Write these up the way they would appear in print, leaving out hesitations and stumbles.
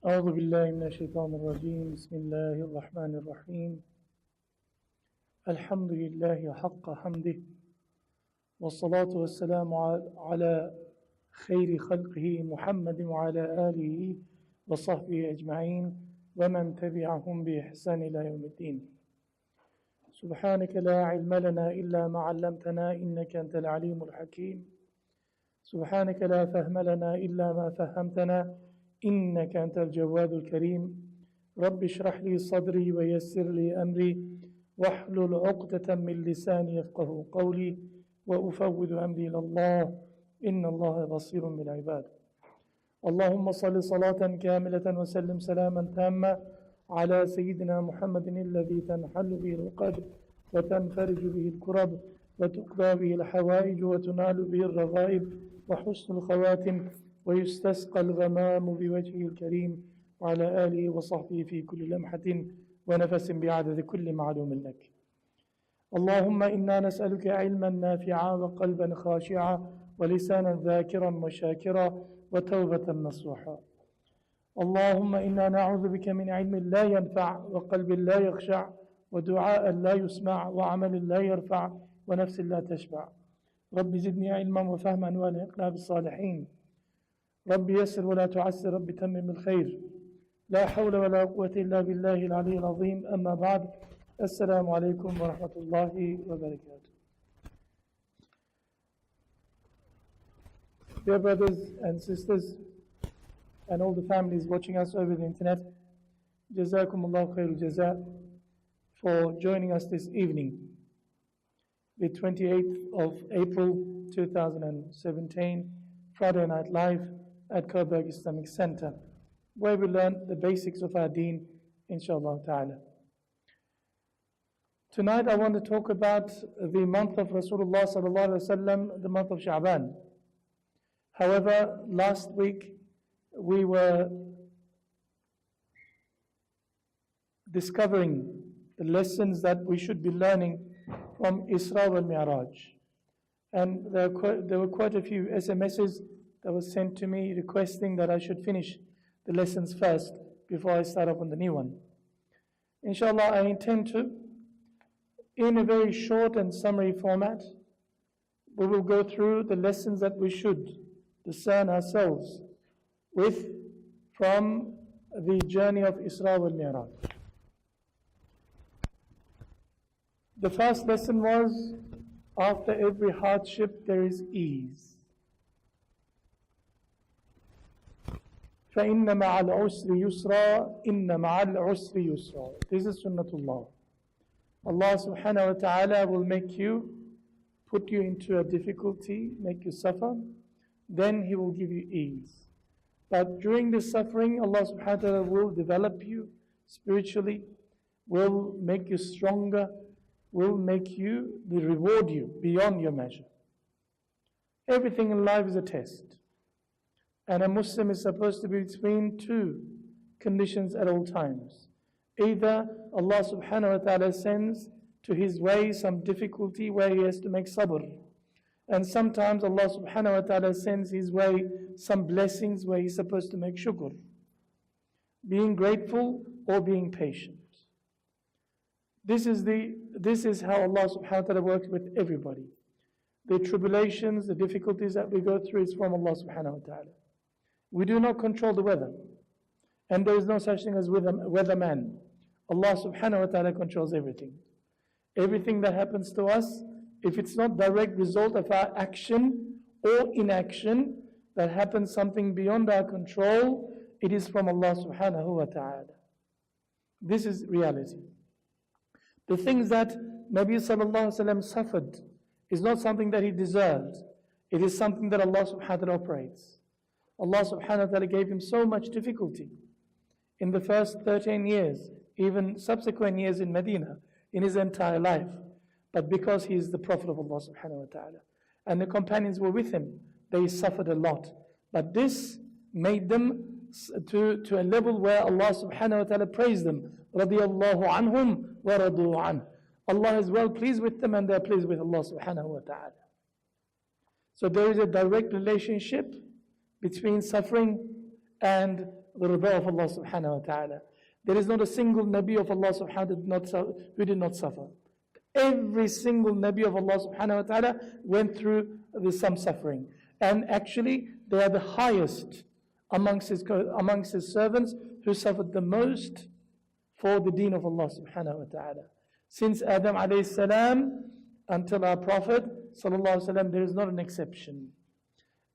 أعوذ بالله من الشيطان الرجيم بسم الله الرحمن الرحيم الحمد لله حق حمده والصلاة والسلام على خير خلقه محمد وعلى آله وصحبه أجمعين ومن تبعهم بإحسان إلى يوم الدين سبحانك لا علم لنا إلا ما علمتنا إنك أنت العليم الحكيم سبحانك لا فهم لنا إلا ما فهمتنا إنك أنت الجواد الكريم رب اشرح لي صدري ويسر لي أمري واحلل عقدة من لساني يفقه قولي وأفوض أمري إلى الله إن الله بصير بالعباد اللهم صل صلاة كاملة وسلم سلاما تاما على سيدنا محمد الذي تنحل به العقد وتنفرج به الكرب وتقضى به الحوائج وتنال به الرغائب وحسن الخواتم ويستسقى الغمام بوجهه الكريم وعلى آله وصحبه في كل لمحة ونفس بعدد كل معلوم لك اللهم إنا نسألك علما نافعا وقلبا خاشعا ولسانا ذاكرا وشاكرا وتوبة نصوحا اللهم إنا نعوذ بك من علم لا ينفع وقلب لا يخشع ودعاء لا يسمع وعمل لا يرفع ونفس لا تشبع رب زدني علما وفهما والحقنا بالصالحين رب يسر ولا تعسر رب تمم الخير لا حول ولا قوة إلا بالله العلي العظيم أما بعد السلام عليكم ورحمة الله وبركاته. Dear brothers and sisters and all the families watching us over the internet, Jazakumullah khairul jaza for joining us this evening, the 28th of April 2017, Friday Night Live at Coburg Islamic Center, where we learn the basics of our deen, inshallah ta'ala. Tonight I want to talk about the month of Rasulullah sallallahu alaihi wasallam, the month of Sha'ban. However, last week we were discovering the lessons that we should be learning from Isra wal Mi'raj. And there were quite a few SMSs that was sent to me requesting that I should finish the lessons first before I start up on the new one. Inshallah, I intend to, in a very short and summary format, we will go through the lessons that we should discern ourselves with from the journey of Isra wal Mi'raj. The first lesson was, after every hardship there is ease. فَإِنَّ مَعَ الْعُسْرِ يُسْرًا إِنَّ مَعَ الْعُسْرِ يُسْرًا. This is Sunnatullah. Allah subhanahu wa ta'ala will make you, put you into a difficulty, make you suffer, then He will give you ease. But during this suffering, Allah subhanahu wa ta'ala will develop you spiritually, will make you stronger, will make you, will reward you beyond your measure. Everything in life is a test. And a Muslim is supposed to be between two conditions at all times. Either Allah subhanahu wa ta'ala sends to his way some difficulty where he has to make sabr. And sometimes Allah subhanahu wa ta'ala sends his way some blessings where he's supposed to make shukr. Being grateful or being patient. This is how Allah subhanahu wa ta'ala works with everybody. The tribulations, the difficulties that we go through is from Allah subhanahu wa ta'ala. We do not control the weather. And there is no such thing as weatherman. Allah subhanahu wa ta'ala controls everything. Everything that happens to us, if it's not direct result of our action or inaction, that happens something beyond our control, it is from Allah subhanahu wa ta'ala. This is reality. The things that Nabi sallallahu alaihi wasallam suffered is not something that he deserved. It is something that Allah subhanahu wa ta'ala operates. Allah subhanahu wa ta'ala gave him so much difficulty in the first 13 years, even subsequent years in Medina, in his entire life. But because he is the Prophet of Allah subhanahu wa ta'ala, and the companions were with him, they suffered a lot. But this made them to a level where Allah subhanahu wa ta'ala praised them. Radiyallahu anhum wa radu an. Allah is well pleased with them and they are pleased with Allah subhanahu wa ta'ala. So there is a direct relationship between suffering and the rida of Allah subhanahu wa ta'ala. There is not a single Nabi of Allah subhanahu wa ta'ala who did not suffer. Every single Nabi of Allah subhanahu wa ta'ala went through some suffering. And actually, they are the highest amongst his servants who suffered the most for the deen of Allah subhanahu wa ta'ala. Since Adam alayhi salam until our Prophet sallallahu alaihi wasallam, there is not an exception.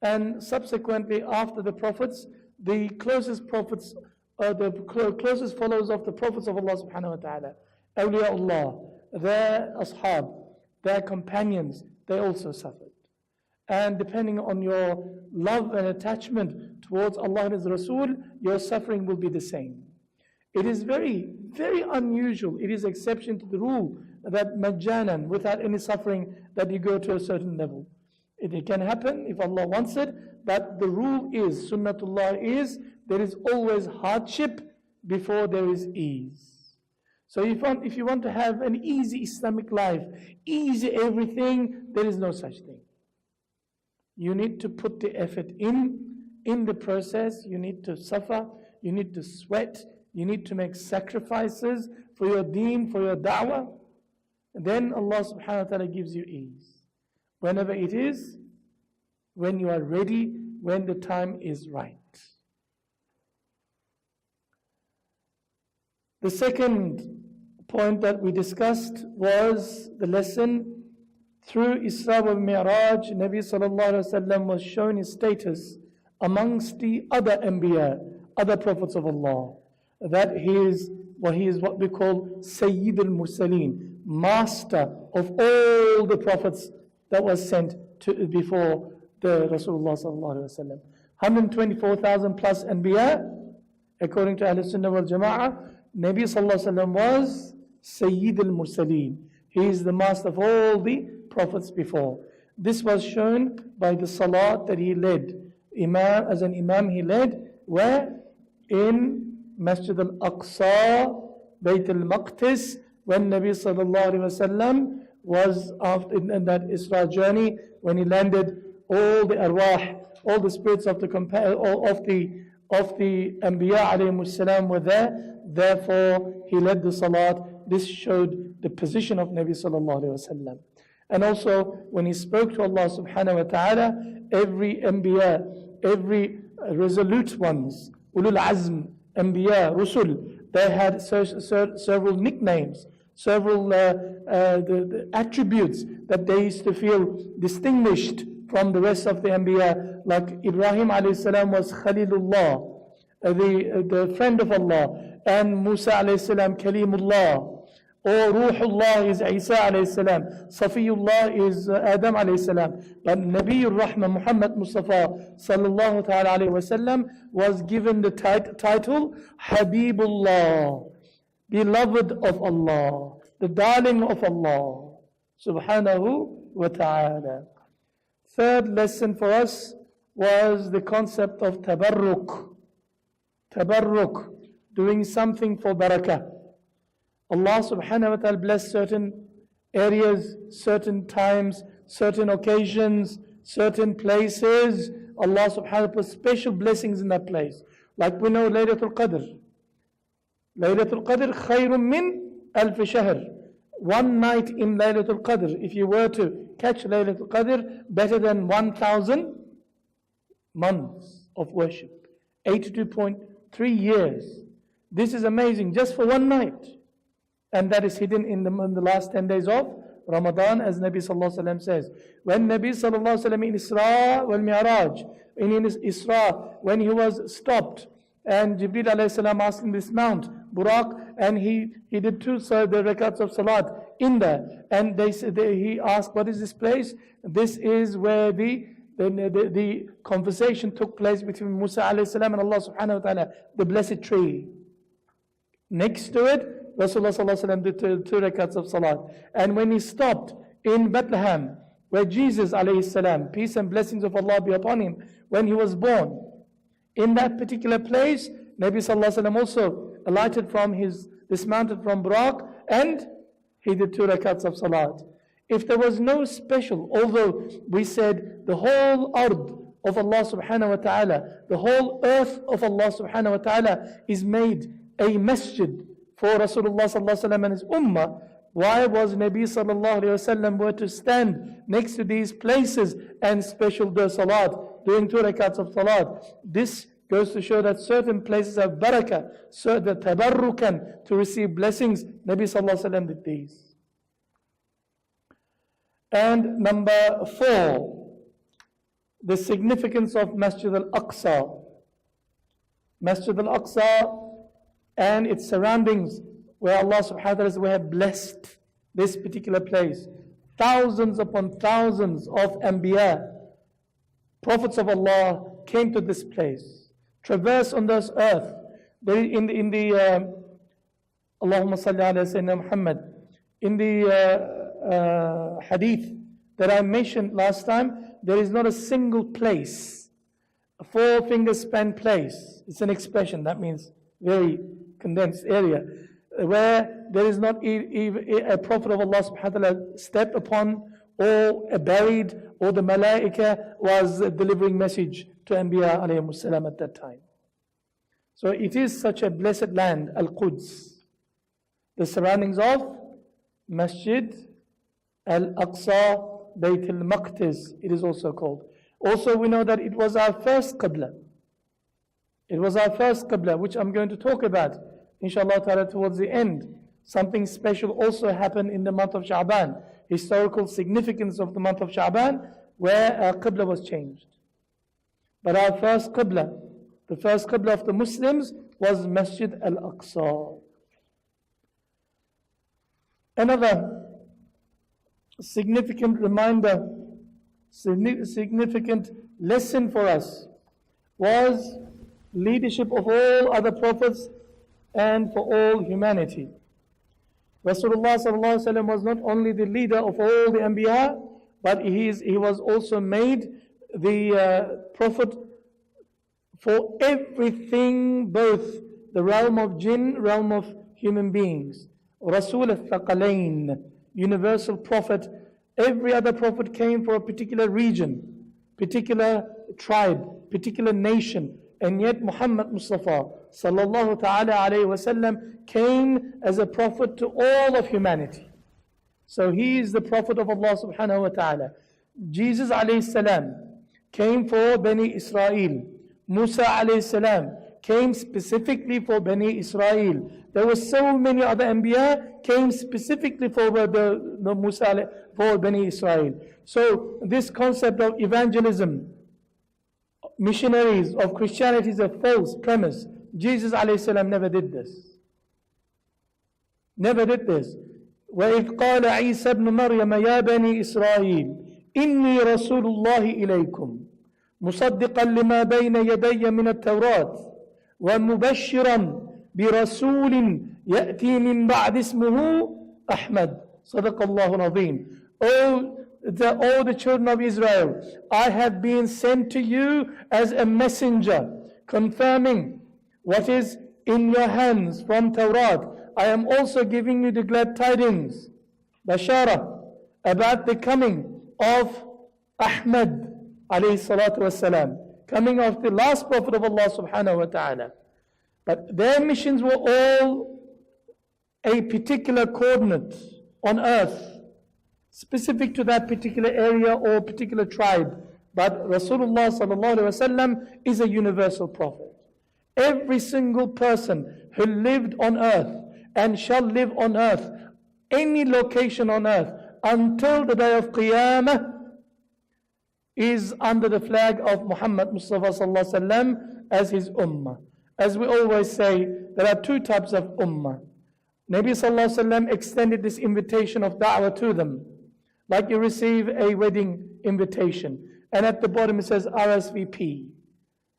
And subsequently, after the prophets, the closest prophets, the closest followers of the prophets of Allah subhanahu wa ta'ala, awliyaullah, their ashab, their companions, they also suffered. And depending on your love and attachment towards Allah and His Rasul, your suffering will be the same. It is very, very unusual. It is exception to the rule that majjanan, without any suffering, that you go to a certain level. It can happen if Allah wants it, but the rule is, sunnatullah is, there is always hardship before there is ease. So if you want to have an easy Islamic life, easy everything, there is no such thing. You need to put the effort in the process. You need to suffer, you need to sweat, you need to make sacrifices for your deen, for your da'wah. Then Allah subhanahu wa ta'ala gives you ease. Whenever it is, when you are ready, when the time is right. The second point that we discussed was the lesson through Isra wal Mi'raj. Nabi sallallahu alaihi wasallam was shown his status amongst the other Anbiya, other prophets of Allah. That he is what we call Sayyid al-Mursaleen, master of all the prophets that was sent before the Rasulullah sallallahu alaihi wasallam. 124,000 plus Anbiya, according to Ahlul Sunnah wal Jama'ah. Nabi sallallahu alaihi wasallam was Sayyid al-Mursaleen. He is the master of all the prophets before. This was shown by the salat that he led. As an imam he led, where? In Masjid al-Aqsa, Bayt al-Maqdis, when Nabi sallallahu alaihi wasallam was in that Isra journey, when he landed, all the arwah, all the spirits of the Anbiya alayhimus salam were there. Therefore, he led the salat. This showed the position of Nabi sallallahu alaihi wasallam. And also, when he spoke to Allah subhanahu wa ta'ala, every Anbiya, every resolute ones, Ulul Azm, Anbiya, Rusul, they had several nicknames, several the attributes that they used to feel distinguished from the rest of the Anbiya. Like Ibrahim alayhi salam was Khalilullah, the friend of Allah, and Musa alayhi salam Kalimullah, or Ruhullah is Isa alayhi salam, Safiyullah is Adam alayhi salam. But Nabiyur Rahmah Muhammad Mustafa sallallahu ta'ala alayhi wasallam was given the title Habibullah, beloved of Allah, the darling of Allah subhanahu wa ta'ala. Third lesson for us was the concept of tabarruk. Tabarruk, doing something for barakah. Allah subhanahu wa ta'ala bless certain areas, certain times, certain occasions, certain places. Allah subhanahu wa ta'ala put special blessings in that place. Like we know Laylatul Qadr. Laylatul Qadr khayrun min alf shahr. One night in Laylatul Qadr, if you were to catch Laylatul Qadr, better than 1,000 months of worship. 82.3 years. This is amazing, just for one night. And that is hidden in the last 10 days of Ramadan, as Nabi sallallahu alaihi wasallam says. When Nabi sallallahu alaihi wasallam in Isra wal Mi'raj, in Isra, when he was stopped, and Jibreel alayhi salam asked him to dismount, Buraq, and he did the rakats of salat in there. And he asked, what is this place? This is where the conversation took place between Musa alayhi salam and Allah subhanahu wa ta'ala, the blessed tree. Next to it, Rasulullah sallallahu alaihi wasallam did two rakats of salat. And when he stopped in Bethlehem, where Jesus alayhi salam, peace and blessings of Allah be upon him, when he was born, in that particular place, Nabi sallallahu alaihi wasallam also alighted dismounted from Buraq, and he did 2 rakats of salat. If there was no special, although we said the whole ard, of Allah subhanahu wa ta'ala. The whole earth of Allah subhanahu wa ta'ala is made a masjid for Rasulullah sallallahu alaihi wasallam and his ummah. Why was Nabi sallallahu alaihi wasallam were to stand next to these places and special do salat, doing 2 rakats of salat? This goes to show that certain places have barakah, so the tabarrukan, to receive blessings. Nabi sallallahu alaihi wasallam did these. And number 4, the significance of Masjid al-Aqsa. Masjid al-Aqsa and its surroundings, where Allah subhanahu wa ta'ala have blessed this particular place. Thousands upon thousands of Anbiya, prophets of Allah, came to this place, traversed on this earth. In the Allahumma salli ala Sayyidina Muhammad, in the hadith that I mentioned last time, there is not a single place, a 4-finger span place. It's an expression, that means very condensed area, where there is not even a prophet of Allah subhanahu wa ta'ala stepped upon, or buried, or the malaika was delivering message to Anbiya alayhimus salam at that time. So it is such a blessed land, Al-Quds, the surroundings of Masjid Al-Aqsa, Bayt al-Maqdis, it is also called. Also we know that it was our first Qibla. It was our first Qibla, which I'm going to talk about, inshallah ta'ala, towards the end. Something special also happened in the month of Sha'ban. Historical significance of the month of Sha'ban, where our Qibla was changed. But our first Qibla, the first Qibla of the Muslims, was Masjid Al-Aqsa. Another significant reminder, significant lesson for us was leadership of all other prophets and for all humanity. Rasulullah sallallahu alaihi wasallam was not only the leader of all the Anbiya, but he was also made the prophet for everything, both the realm of jinn, realm of human beings. Rasul al-Thaqalain, universal prophet. Every other prophet came for a particular region, particular tribe, particular nation. And yet Muhammad Mustafa sallallahu ta'ala alayhi wasallam came as a prophet to all of humanity. So he is the prophet of Allah subhanahu wa ta'ala. Jesus alayhi salam came for Bani Israel. Musa alayhi salam came specifically for Bani Israel. There were so many other Anbiya came specifically for Musa, for Bani Israel. So this concept of evangelism, missionaries of Christianity, is a false premise. Jesus alayhi salam never did this. Never did this. وَإِذْ قَالَ عِيسَى ابْنُ مَرْيَمَ يَا بَنِي إِسْرَائِيلِ إِنِّي رَسُولُ اللَّهِ إِلَيْكُمْ مُصَدِّقًا لِمَا بَيْنَ يَدَيَّ مِنَ التَّوْرَاةِ وَمُبَشِّرًا بِرَسُولٍ يَأْتِي مِنْ بَعْدِ اسْمُهُ أَحْمَدُ صَدَقَ اللَّهُ الْعَظِيمُ. O the children of Israel, I have been sent to you as a messenger, confirming what is in your hands from Tawrat. I am also giving you the glad tidings, Bashara, about the coming of Ahmad alayhi salatu wasalam, coming of the last prophet of Allah subhanahu wa ta'ala. But their missions were all a particular coordinate on earth, specific to that particular area or particular tribe. But Rasulullah sallallahu alaihi wasallam is a universal prophet. Every single person who lived on earth and shall live on earth, any location on earth, until the day of Qiyamah, is under the flag of Muhammad Mustafa sallallahu alaihi wasallam as his ummah. As we always say, there are 2 types of ummah. Nabi sallallahu alaihi wasallam extended this invitation of da'wah to them, like you receive a wedding invitation, and at the bottom it says RSVP.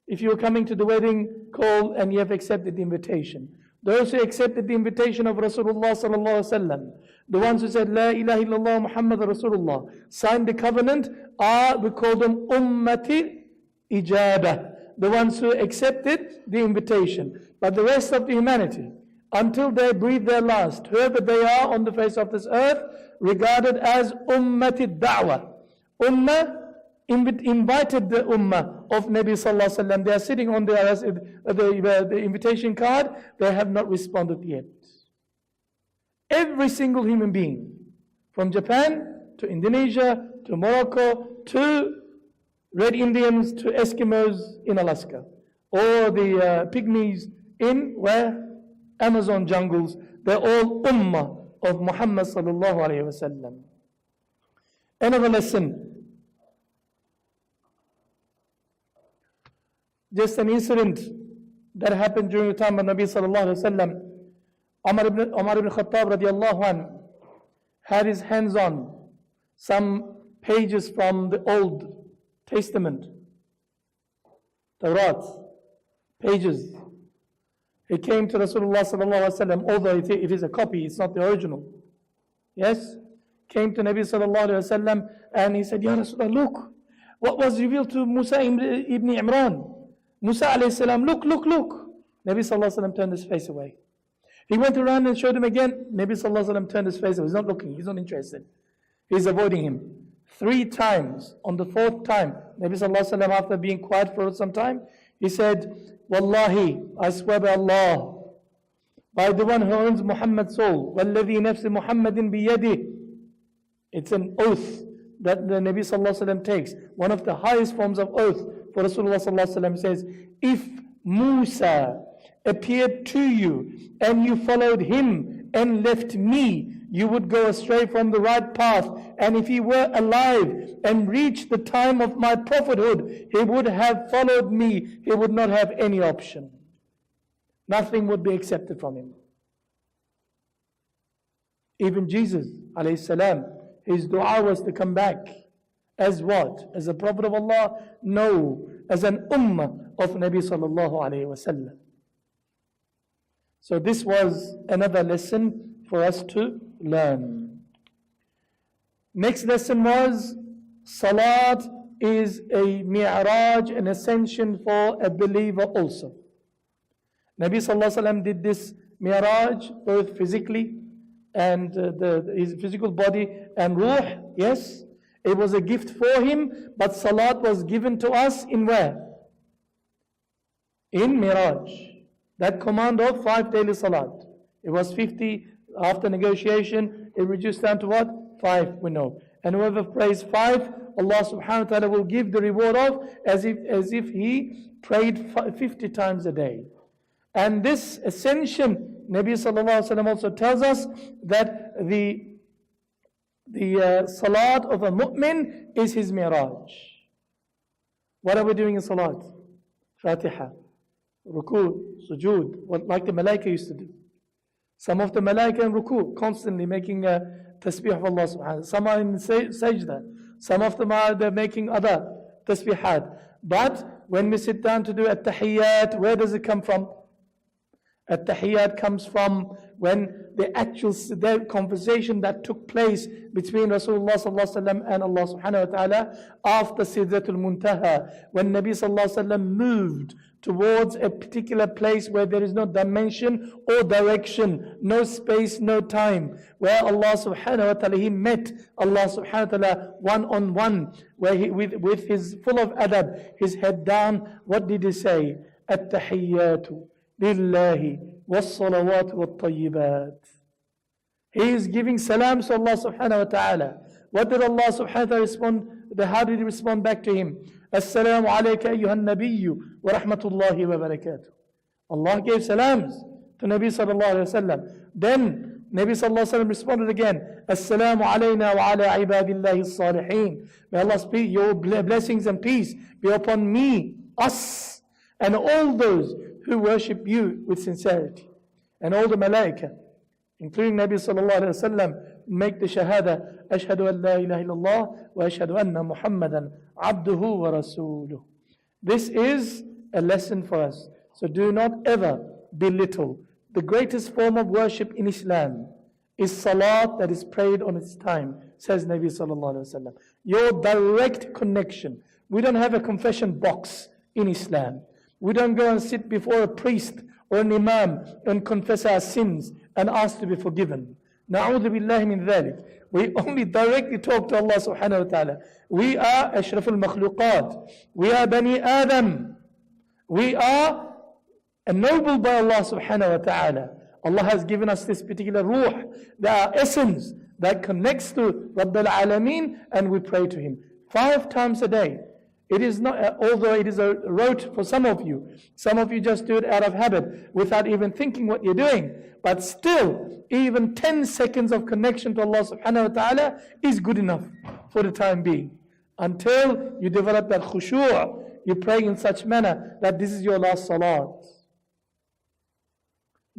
If you're coming to the wedding, call and you have accepted the invitation. Those who accepted the invitation of Rasulullah sallallahu alaihi wasallam, the ones who said La ilaha illallah Muhammad Rasulullah, signed the covenant, we call them ummati ijabah, the ones who accepted the invitation. But the rest of the humanity, until they breathe their last, whoever they are on the face of this earth, regarded as ummati da'wah. Ummah invited the ummah of Nabi Sallallahu Alaihi Wasallam. They are sitting on the invitation card. They have not responded yet. Every single human being, from Japan to Indonesia to Morocco to Red Indians to Eskimos in Alaska, or the pygmies in where? Amazon jungles, they're all ummah of Muhammad Sallallahu Alaihi Wasallam. Another lesson. Just an incident that happened during the time of Nabi Sallallahu Alaihi Wasallam. Umar ibn Khattab radiallahu anhu had his hands on some pages from the Old Testament, Tawrat, pages. He came to Rasulullah Sallallahu Alaihi Wasallam, although it is a copy, it's not the original. Yes? Came to Nabi Sallallahu Alaihi Wasallam and he said, Ya Rasulullah, look, what was revealed to Musa ibn Imran. Musa alayhi salam, look. Nabi Sallallahu Alaihi Wasallam turned his face away. He went around and showed him again. Nabi Sallallahu Alaihi Wasallam turned his face away. He's not looking, he's not interested. He's avoiding him. 3 times. On the 4th time, Nabi Sallallahu Alaihi Wasallam, after being quiet for some time, he said, Wallahi, I swear by Allah, by the one who owns Muhammad's soul, وَالَّذِي نَفْسِ مُحَمَّدٍ بِيَدِهِ. It's an oath that the Nabi Sallallahu Alaihi Wasallam takes. One of the highest forms of oath for Rasulullah Sallallahu Alaihi Wasallam says, if Musa appeared to you and you followed him and left me, you would go astray from the right path. And if he were alive and reached the time of my prophethood, he would have followed me. He would not have any option. Nothing would be accepted from him. Even Jesus, alayhi salam, his dua was to come back. As what? As a prophet of Allah? No. As an ummah of Nabi sallallahu alayhi wasallam. So this was another lesson for us to learn. Next lesson was, Salat is a mi'raj, an ascension for a believer also. Nabi sallallahu alayhi wasallam did this mi'raj both physically and his physical body and ruh, yes. It was a gift for him, but salat was given to us in where? In Miraj. That command of 5 daily salat. It was 50 after negotiation. It reduced down to what? 5, we know. And whoever prays 5, Allah subhanahu wa ta'ala will give the reward of as if he prayed 50 times a day. And this ascension, Nabi sallallahu alaihi wasallam also tells us that the salat of a mu'min is his miraj. What are we doing in salat? Fatiha, ruku, sujood, like the malaika used to do. Some of the malaika in ruku, constantly making a tasbih of Allah subhanahu wa ta'ala. Some are in sajda. Some of them are they're making other tasbihat. But when we sit down to do at-tahiyyat, where does it come from? At-tahiyyat comes from when the actual conversation that took place between Rasulullah sallallahu alaihi wasallam and Allah subhanahu wa ta'ala after Sidratul Muntaha, when Nabi sallallahu alaihi wasallam moved towards a particular place where there is no dimension or direction, no space, no time, where Allah subhanahu wa ta'ala, he met Allah subhanahu wa ta'ala one-on-one, where he, with his full of adab, his head down, what did he say? At-tahiyyatu lillahi was-salawatu wat-tayyibat. He is giving salams to Allah subhanahu wa ta'ala. What did Allah subhanahu wa ta'ala respond? How did he respond back to him? Assalamu alayka ayyuhan nabiyyu wa rahmatullahi wa barakatuh. Allah gave salams to Nabi sallallahu alayhi wa sallam. Then Nabi sallallahu alayhi wa sallam responded again. Assalamu alayna wa ala ibadillahi as-salihin. May Allah speak your blessings and peace be upon me, us, and all those who worship you with sincerity. And all the malaika, including Nabi sallallahu alayhi wa sallam, make the shahada, ashhadu an la ilaha illallah wa ashhadu anna Muhammadan abduhu wa rasuluh. This is a lesson for us. So do not ever belittle. The greatest form of worship in Islam is salat that is prayed on its time, says Nabi sallallahu alayhi wa sallam. Your direct connection. We don't have a confession box in Islam. We don't go and sit before a priest or an imam and confess our sins and ask to be forgiven. Na'udhu billahi min dhalik. We only directly talk to Allah subhanahu wa ta'ala. We are ashraful makhluqat. We are Bani Adam. We are ennobled by Allah subhanahu wa ta'ala. Allah has given us this particular ruh, the essence that connects to Rabbil Alameen, and we pray to Him 5 times a day. It is not, although it is a rote for some of you just do it out of habit without even thinking what you're doing. But still, even 10 seconds of connection to Allah subhanahu wa ta'ala is good enough for the time being. Until you develop that khushu', you pray in such manner that this is your last salat.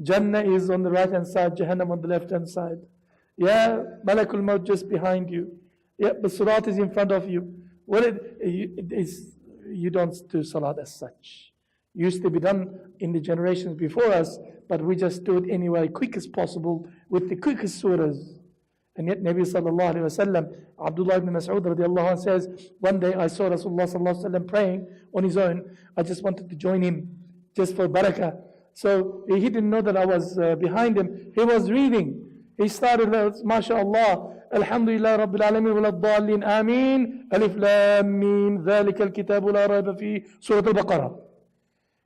Jannah is on the right hand side, Jahannam on the left hand side. Yeah, Malakul Maut just behind you. Yeah, the Surat is in front of you. You don't do Salat as such. It used to be done in the generations before us, but we just do it anyway, quick as possible, with the quickest surahs. And yet Nabi sallallahu alayhi wa sallam, Abdullah ibn Mas'ud radiallahu anh says, one day I saw Rasulullah sallallahu alayhi wa sallam praying on his own. I just wanted to join him, just for barakah. So he didn't know that I was behind him. He was reading. He started, MashaAllah, Alhamdulillah Rabbil Alameen Waladhalin Ameen, Alif Lam Mim, Dhalika al-Kitabu la rayba fi, Surah Al-Baqarah.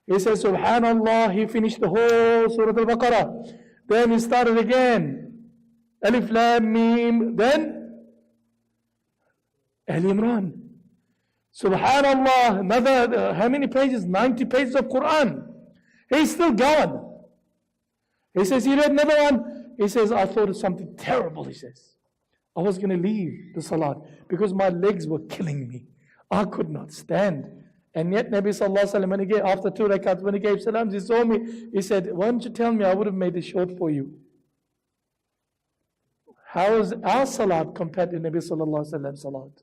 He says, Subhanallah, he finished the whole Surah Al-Baqarah. Then he started again, Alif Lam Mim, then Al Imran. Subhanallah, another, how many pages? 90 pages of Quran. He's still going. He says, he read another one. He says, I thought of something terrible, he says. I was going to leave the salat because my legs were killing me. I could not stand. And yet Nabi sallallahu alaihi wasallam, when he gave, after 2 rakats, when he gave salams, he saw me. He said, why don't you tell me, I would have made it short for you. How is our salat compared to Nabi sallallahu alaihi wasallam salat?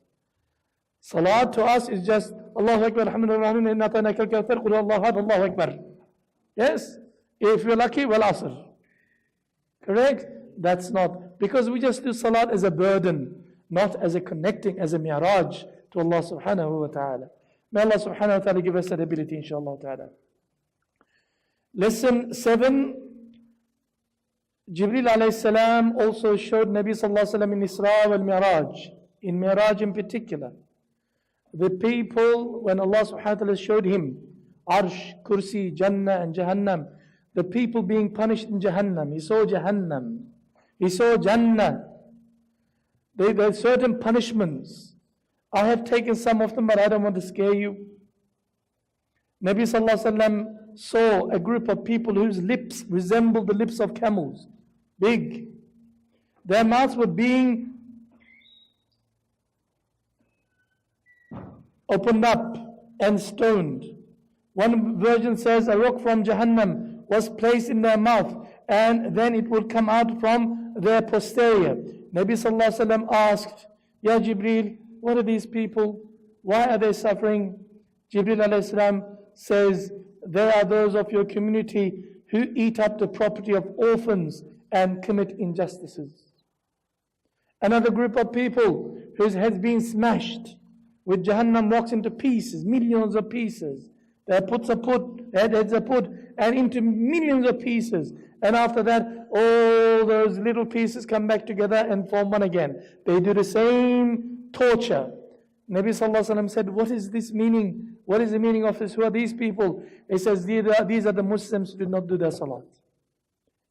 Salat to us is just, Allahu Akbar, Alhamdulillah, inna atanaka al-kawthar, qul Allahu ahad, Allahu Akbar. Yes? If you're lucky, well, asr. Correct? That's not. Because we just do salat as a burden, not as a connecting, as a mi'raj to Allah subhanahu wa ta'ala. May Allah subhanahu wa ta'ala give us that ability, inshaAllah ta'ala. Lesson 7. Jibreel alayhi salam also showed Nabi sallallahu alayhi wa sallam in Isra wal Mi'raj. In Mi'raj in particular. The people, when Allah subhanahu wa ta'ala showed him Arsh, Kursi, Jannah and Jahannam, the people being punished in Jahannam. He saw Jahannam. He saw Jannah. There are certain punishments. I have taken some of them, but I don't want to scare you. Nabi sallallahu alaihi wasallam saw a group of people whose lips resembled the lips of camels. Big. Their mouths were being opened up and stoned. One version says a rock from Jahannam was placed in their mouth, and then it would come out from their posterior. Nabi sallallahu alaihi wasallam asked, Ya Jibreel, what are these people? Why are they suffering? Jibreel alayhi salam says, there are those of your community who eat up the property of orphans and commit injustices. Another group of people whose heads been smashed with Jahannam rocks into pieces, millions of pieces. Their heads are put and into millions of pieces. And after that, all those little pieces come back together and form one again. They do the same torture. Nabi sallallahu alaihi wasallam said, what is this meaning? What is the meaning of this? Who are these people? He says, these are the Muslims who did not do their salat.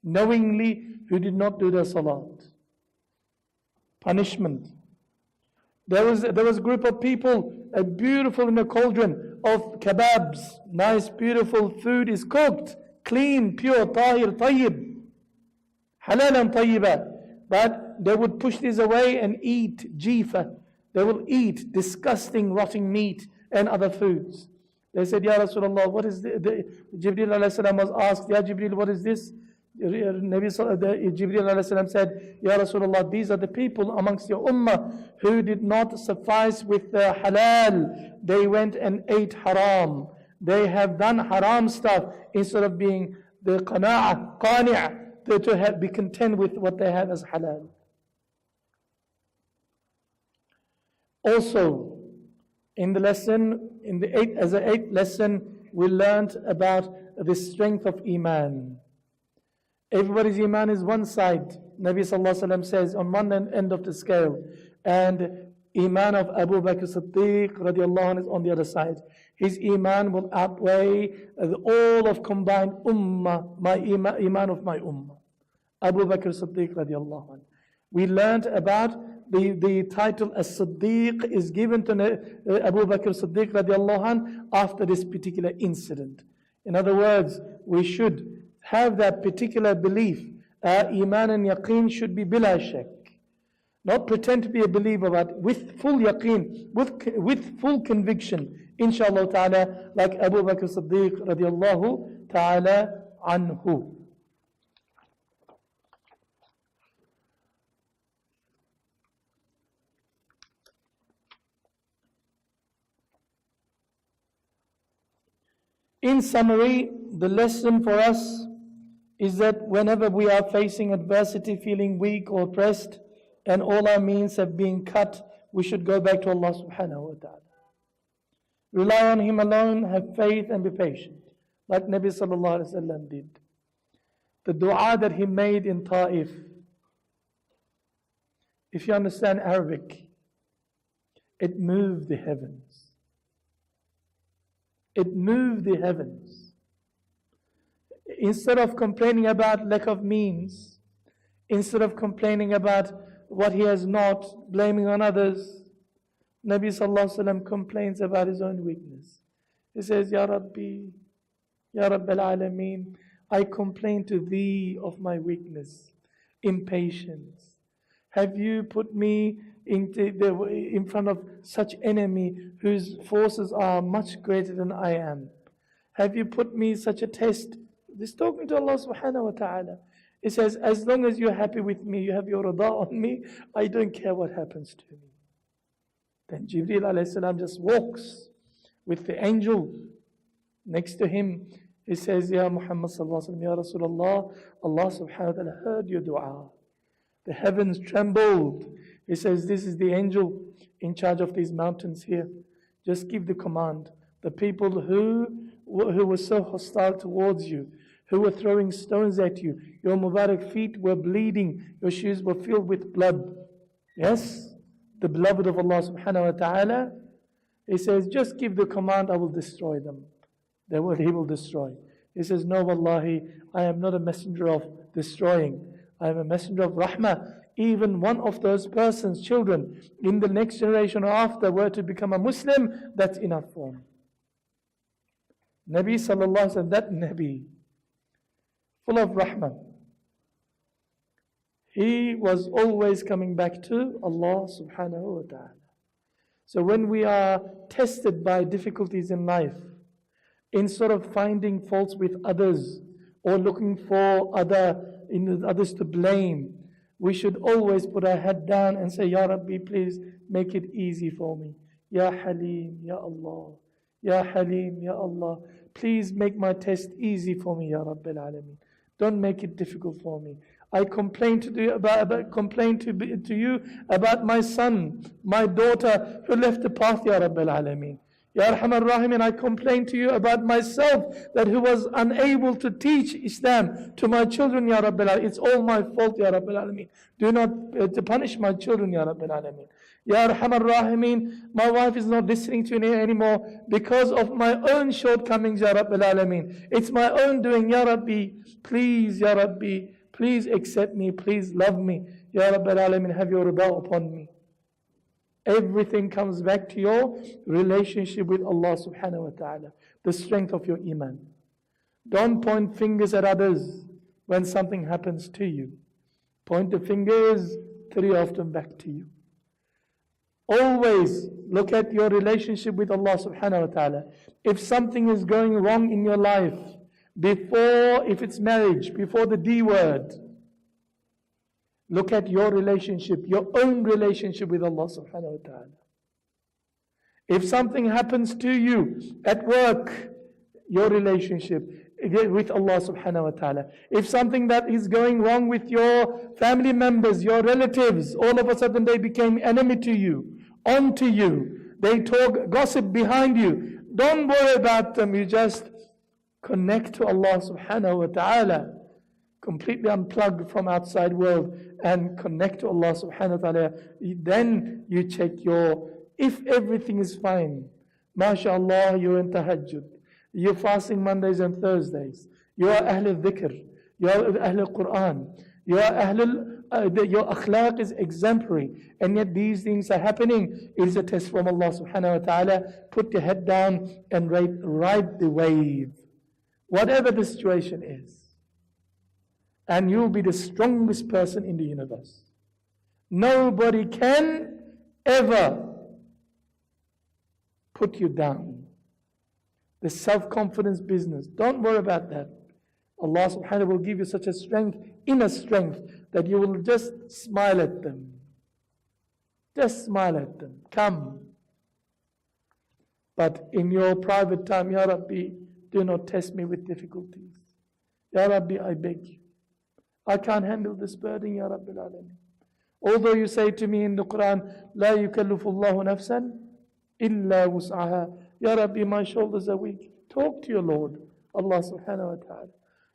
Knowingly, who did not do their salat. Punishment. There was a group of people, a beautiful in a cauldron of kebabs. Nice, beautiful food is cooked, clean, pure, tahir, tayyib. Halal and tayyiba. But they would push this away and eat jifa. They will eat disgusting, rotting meat and other foods. They said, Ya Rasulullah, what is the Jibreel alayhi salam was asked, Ya Jibreel, what is this? Jibreel alayhi salam said, Ya Rasulullah, these are the people amongst your ummah who did not suffice with the halal. They went and ate haram. They have done haram stuff instead of being the qani'ah, to be content with what they have as halal. Also, in the lesson, as an 8th lesson, we learned about the strength of Iman. Everybody's iman is one side. Nabi sallallahu alaihi wasallam says on one end of the scale, and iman of Abu Bakr Siddiq radiallahu anh is on the other side. His iman will outweigh all of combined ummah, my iman of my ummah. Abu Bakr Siddiq radiallahu anh. We learned about the title as-Siddiq is given to Abu Bakr Siddiq radiallahu anh after this particular incident. In other words, we should have that particular belief. Iman and yaqeen should be bila shak. Not pretend to be a believer, but with full yaqeen, with full conviction, inshallah ta'ala, like Abu Bakr Siddiq radiallahu ta'ala anhu. In summary, the lesson for us is that whenever we are facing adversity, feeling weak or oppressed, and all our means have been cut, we should go back to Allah subhanahu wa ta'ala. Rely on Him alone, have faith and be patient, like Nabi sallallahu alaihi wasallam did. The dua that he made in Ta'if, if you understand Arabic, it moved the heavens. It moved the heavens. Instead of complaining about lack of means, instead of complaining about what he has not, blaming on others, Nabi sallallahu alaihi wasallam complains about his own weakness. He says, Ya Rabbi, Ya Rabbil Alameen, I complain to thee of my weakness, impatience. Have you put me in front of such enemy whose forces are much greater than I am? Have you put me such a test? This talking to Allah subhanahu wa ta'ala. He says, as long as you're happy with me, you have your rida on me, I don't care what happens to me. Then Jibreel alayhi salam just walks with the angel next to him. He says, Ya Muhammad sallallahu alayhi wa sallam, Ya Rasulullah, Allah subhanahu wa ta'ala heard your dua. The heavens trembled. He says, this is the angel in charge of these mountains here. Just give the command. The people who were so hostile towards you, who were throwing stones at you, your Mubarak feet were bleeding, your shoes were filled with blood. Yes, the beloved of Allah subhanahu wa ta'ala, he says, just give the command, I will destroy them. He will destroy. He says, no, wallahi, I am not a messenger of destroying. I am a messenger of rahmah. Even one of those persons, children, in the next generation or after were to become a Muslim, that's enough for me. Nabi sallallahu alaihi wasallam, that Nabi, full of rahmah, he was always coming back to Allah subhanahu wa ta'ala. So when we are tested by difficulties in life, instead of finding faults with others or looking for others to blame, we should always put our head down and say, Ya Rabbi, please make it easy for me. Ya Halim, Ya Allah. Ya Halim, Ya Allah. Please make my test easy for me, Ya Rabbil Alameen. Don't make it difficult for me. I complain to you about my son, my daughter who left the path, Ya Rabbil Alameen. Ya Arhamar Rahimin, I complain to you about myself that who was unable to teach Islam to my children, Ya Rabbil Alameen. It's all my fault, Ya Rabbil Alameen. Do not to punish my children, Ya Rabbil Alameen. Ya Arhamar Rahimin, my wife is not listening to me anymore because of my own shortcomings, Ya Rabbil Alameen. It's my own doing, Ya Rabbi. Please, Ya Rabbi, please accept me, please love me. Ya Rabbil Alameen, have your rida upon me. Everything comes back to your relationship with Allah subhanahu wa ta'ala, the strength of your iman. Don't point fingers at others when something happens to you. Point the fingers 3 of them back to you. Always look at your relationship with Allah subhanahu wa ta'ala. If something is going wrong in your life, if it's marriage, before the D word, look at your relationship, your own relationship with Allah subhanahu wa ta'ala. If something happens to you at work, your relationship with Allah subhanahu wa ta'ala. If something that is going wrong with your family members, your relatives, all of a sudden they became enemy to you, onto you, they talk gossip behind you, don't worry about them, you just connect to Allah subhanahu wa ta'ala. completely unplug from outside world and connect to Allah subhanahu wa ta'ala. Then you check if everything is fine, MashaAllah, you're in tahajjud, you're fasting Mondays and Thursdays, you are Ahl al-Dhikr, you are Ahl al-Quran, you are your akhlaq is exemplary, and yet these things are happening. It is a test from Allah subhanahu wa ta'ala. Put your head down and ride the wave, whatever the situation is. And you'll be the strongest person in the universe. Nobody can ever put you down. The self-confidence business, don't worry about that. Allah subhanahu wa ta'ala will give you such a strength, inner strength, that you will just smile at them. Just smile at them. Come. But in your private time, Ya Rabbi, do not test me with difficulties. Ya Rabbi, I beg you. I can't handle this burden, Ya Rabbil Alameen. Although you say to me in the Quran, La yukallifullahu nafsan illa wus'aha. Ya Rabbi, my shoulders are weak. Talk to your Lord, Allah subhanahu wa ta'ala.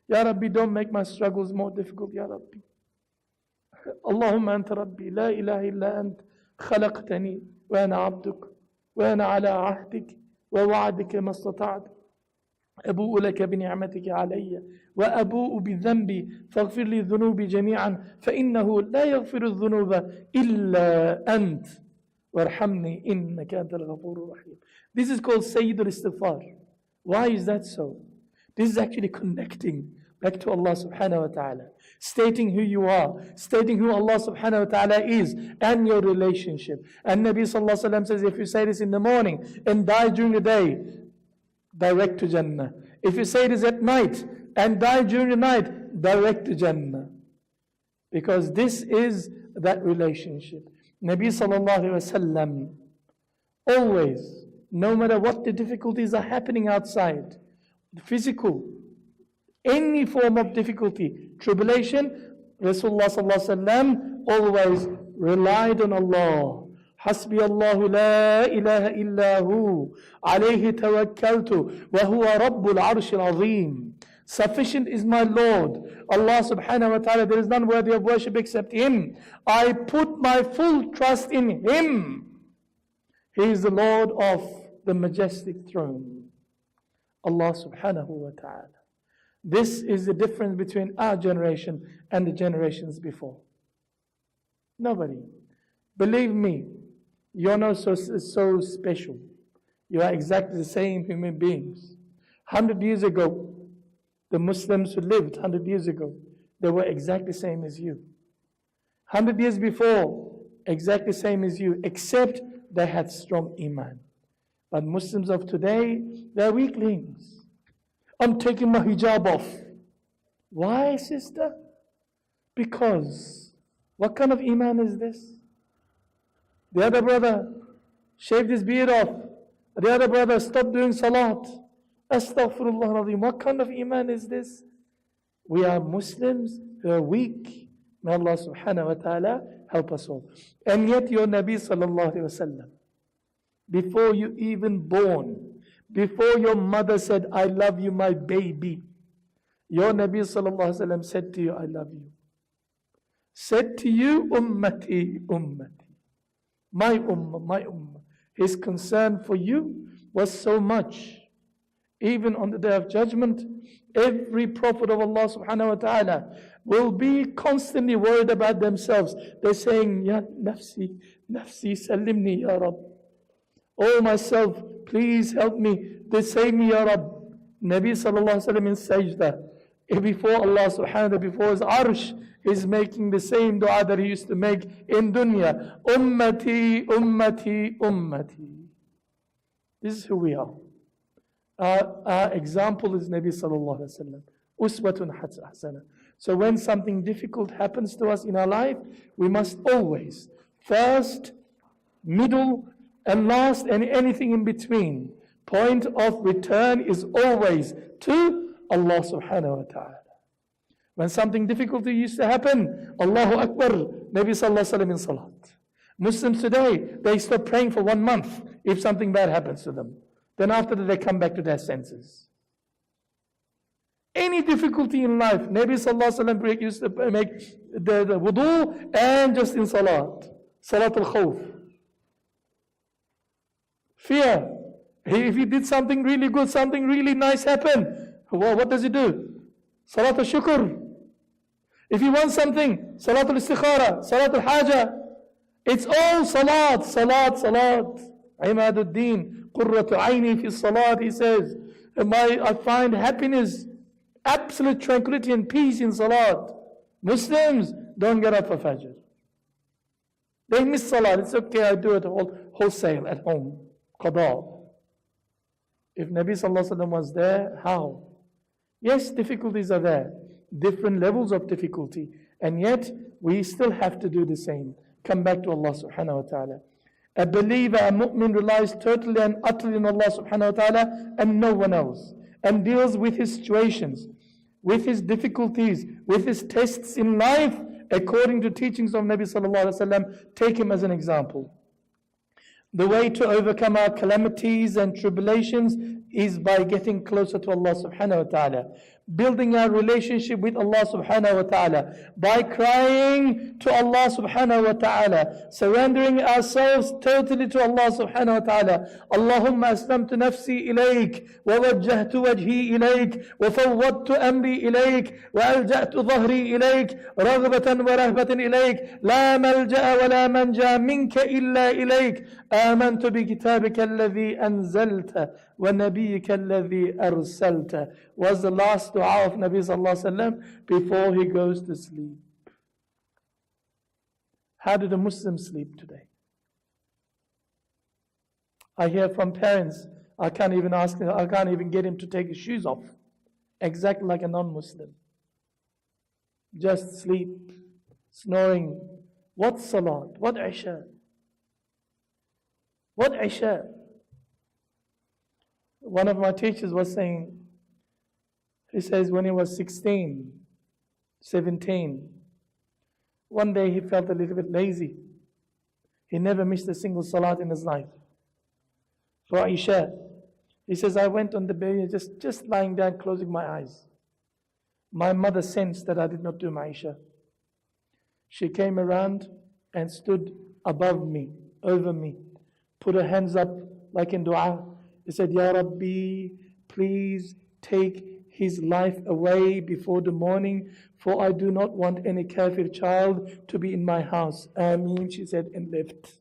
Ya Rabbi, don't make my struggles more difficult, Ya Rabbi. Allahumma anta Rabbi, la ilaha illa ant, khalaqtani, wa ana abduk, wa ana ala ahdik, wa wa'adika mastata'at. أبوء لك بنعمتك علي وأبوء بذنبي فاغفر لي ذنوبي جميعا فإنه لا يغفر الذنوب إلا أنت وارحمني إنك أنت الغفور الرحيم. This is called Sayyidul Istighfar. Why is that so? This is actually connecting back to Allah subhanahu wa ta'ala, stating who you are, stating who Allah subhanahu wa ta'ala is, and your relationship. And Nabi sallallahu alayhi wa sallam says, if you say this in the morning and die during the day, direct to Jannah. If you say this at night and die during the night, direct to Jannah. Because this is that relationship. Nabi sallallahu alayhi wa sallam always, no matter what the difficulties are happening outside, physical, any form of difficulty, tribulation, Rasulullah sallallahu alayhi wa sallam always relied on Allah. حسبي الله لا إله إلا هو عليه توكلت وهو رب العرش العظيم. Sufficient is my Lord, Allah subhanahu wa ta'ala. There is none worthy of worship except Him. I put my full trust in Him. He is the Lord of the majestic throne. Allah subhanahu wa ta'ala. This is the difference between our generation and the generations before. Nobody. Believe me, you're not so special. You are exactly the same human beings. 100 years ago, the Muslims who lived 100 years ago, they were exactly the same as you. 100 years before, exactly the same as you, except they had strong iman. But Muslims of today, they're weaklings. I'm taking my hijab off. Why, sister? Because, what kind of iman is this? The other brother shaved his beard off. The other brother stopped doing salat. Astaghfirullah al-Azim. What kind of iman is this? We are Muslims who are weak. May Allah subhanahu wa ta'ala help us all. And yet your Nabi sallallahu alayhi wa sallam, before you even born, before your mother said, I love you, my baby, your Nabi sallallahu alayhi wa sallam said to you, I love you. Said to you, ummati, ummati. My ummah, my ummah. His concern for you was so much. Even on the day of judgment, every prophet of Allah subhanahu wa ta'ala will be constantly worried about themselves. They're saying, Ya nafsi, nafsi, salimni ya Rabb. Oh myself, please help me. They save me ya Rabb. Nabi sallallahu alayhi wa sallam in sajda. Before Allah subhanahu wa ta'ala, before His arsh, He's making the same dua that He used to make in dunya. Ummati, ummati, ummati. This is who we are. Our example is Nabi sallallahu alayhi wa sallam. Uswatun hasana. So when something difficult happens to us in our life, we must always, first, middle, and last, and anything in between, point of return is always to Allah subhanahu wa ta'ala. When something difficult used to happen, Allahu Akbar, Nabi sallallahu alayhi wa sallam in salat. Muslims today, they stop praying for 1 month if something bad happens to them. Then after that they come back to their senses. Any difficulty in life, Nabi Sallallahu Alaihi Wasallam used to make the wudu and just in salat. Salat al-khawf. Fear. If he did something really good, something really nice happen, well, what does he do? Salat al-shukr. If he wants something, Salat al-istikhara, Salat al-haja. It's all salat, salat, salat. Imaduddin, qurratu ayni fi salat, he says. I find happiness, absolute tranquility and peace in salat. Muslims, don't get up for Fajr. They miss salat. It's okay, I do it wholesale at home. Qada. If Nabi Sallallahu Alaihi Wasallam was there, how? Yes, difficulties are there. Different levels of difficulty. And yet, we still have to do the same. Come back to Allah subhanahu wa ta'ala. A believer, a mu'min relies totally and utterly on Allah subhanahu wa ta'ala and no one else. And deals with his situations, with his difficulties, with his tests in life, according to teachings of Nabi Sallallahu Alaihi Wasallam. Take him as an example. The way to overcome our calamities and tribulations is by getting closer to Allah subhanahu wa ta'ala. Building our relationship with Allah subhanahu wa ta'ala. By crying to Allah subhanahu wa ta'ala. Surrendering ourselves totally to Allah subhanahu wa ta'ala. Allahumma aslamtu nafsi ilayk. Wa wajjahtu wajhi ilayk. Wa fawwadtu amri ilayk. Wa alja'tu dhahri ilayk. Raghbatan wa rahbatan ilayk. La malja'a wa la manja minka illa ilayk. آمنت بكتابك الذي أنزلت ونبيك الذي أرسلت was the last dua of Nabi Sallallahu Alaihi Wasallam before he goes to sleep. How did a Muslim sleep today? I hear from parents, I can't even get him to take his shoes off. Exactly like a non-Muslim. Just sleep, snoring. What salat? What isha? What Isha? One of my teachers was saying, he says when he was 16, 17, one day he felt a little bit lazy. He never missed a single salat in his life. For Isha, he says, I went on the bed, just lying down, closing my eyes. My mother sensed that I did not do my Isha. She came around and stood above me, over me. Put her hands up like in dua. He said, Ya Rabbi, please take his life away before the morning, for I do not want any kafir child to be in my house. Ameen, she said, and left.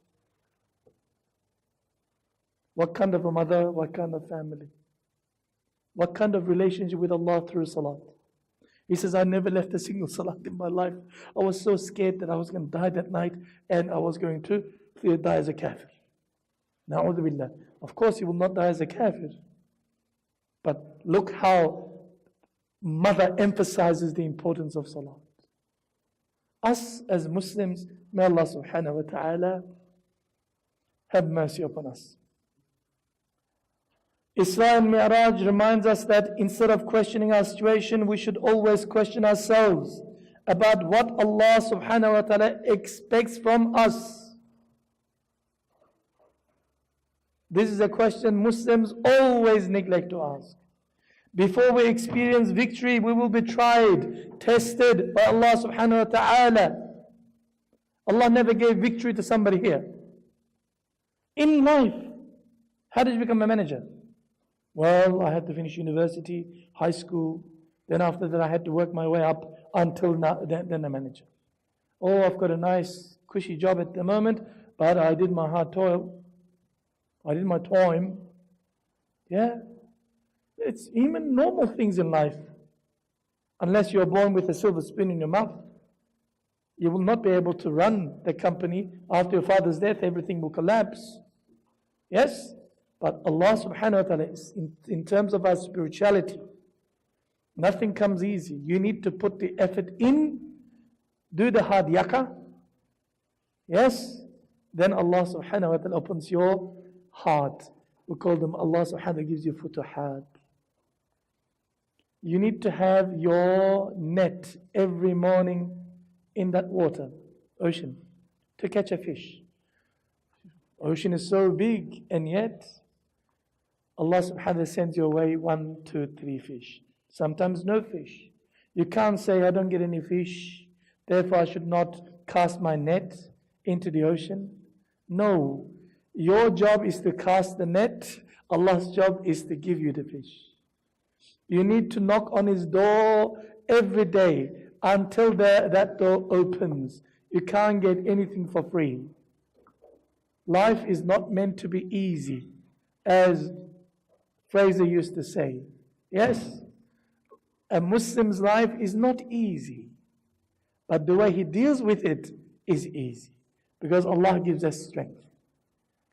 What kind of a mother, what kind of family? What kind of relationship with Allah through salat? He says, I never left a single salat in my life. I was so scared that I was going to die that night and I was going to die as a kafir. Na'udhu billah. Of course, he will not die as a kafir. But look how mother emphasizes the importance of salat. Us as Muslims, may Allah subhanahu wa ta'ala have mercy upon us. Isra and Mi'raj reminds us that instead of questioning our situation, we should always question ourselves about what Allah subhanahu wa ta'ala expects from us. This is a question Muslims always neglect to ask. Before we experience victory, we will be tried, tested by Allah subhanahu wa ta'ala. Allah never gave victory to somebody here. In life, how did you become a manager? Well, I had to finish university, high school. Then after that, I had to work my way up until now, then a manager. Oh, I've got a nice, cushy job at the moment, but I did my hard toil. I did my time. Yeah. It's even normal things in life. Unless you're born with a silver spoon in your mouth, you will not be able to run the company. After your father's death, everything will collapse. Yes? But Allah subhanahu wa ta'ala, in terms of our spirituality, nothing comes easy. You need to put the effort in, do the hard yaka. Yes? Then Allah subhanahu wa ta'ala opens your heart. We call them, Allah subhanahu wa ta'ala gives you futuhat. You need to have your net every morning in that water, ocean, to catch a fish. Ocean is so big, and yet Allah subhanahu wa ta'ala sends your way 1, 2, 3 fish. Sometimes no fish. You can't say, I don't get any fish, therefore I should not cast my net into the ocean. No. Your job is to cast the net. Allah's job is to give you the fish. You need to knock on His door every day until that door opens. You can't get anything for free. Life is not meant to be easy, as Fraser used to say. Yes, a Muslim's life is not easy, but the way he deals with it is easy, because Allah gives us strength.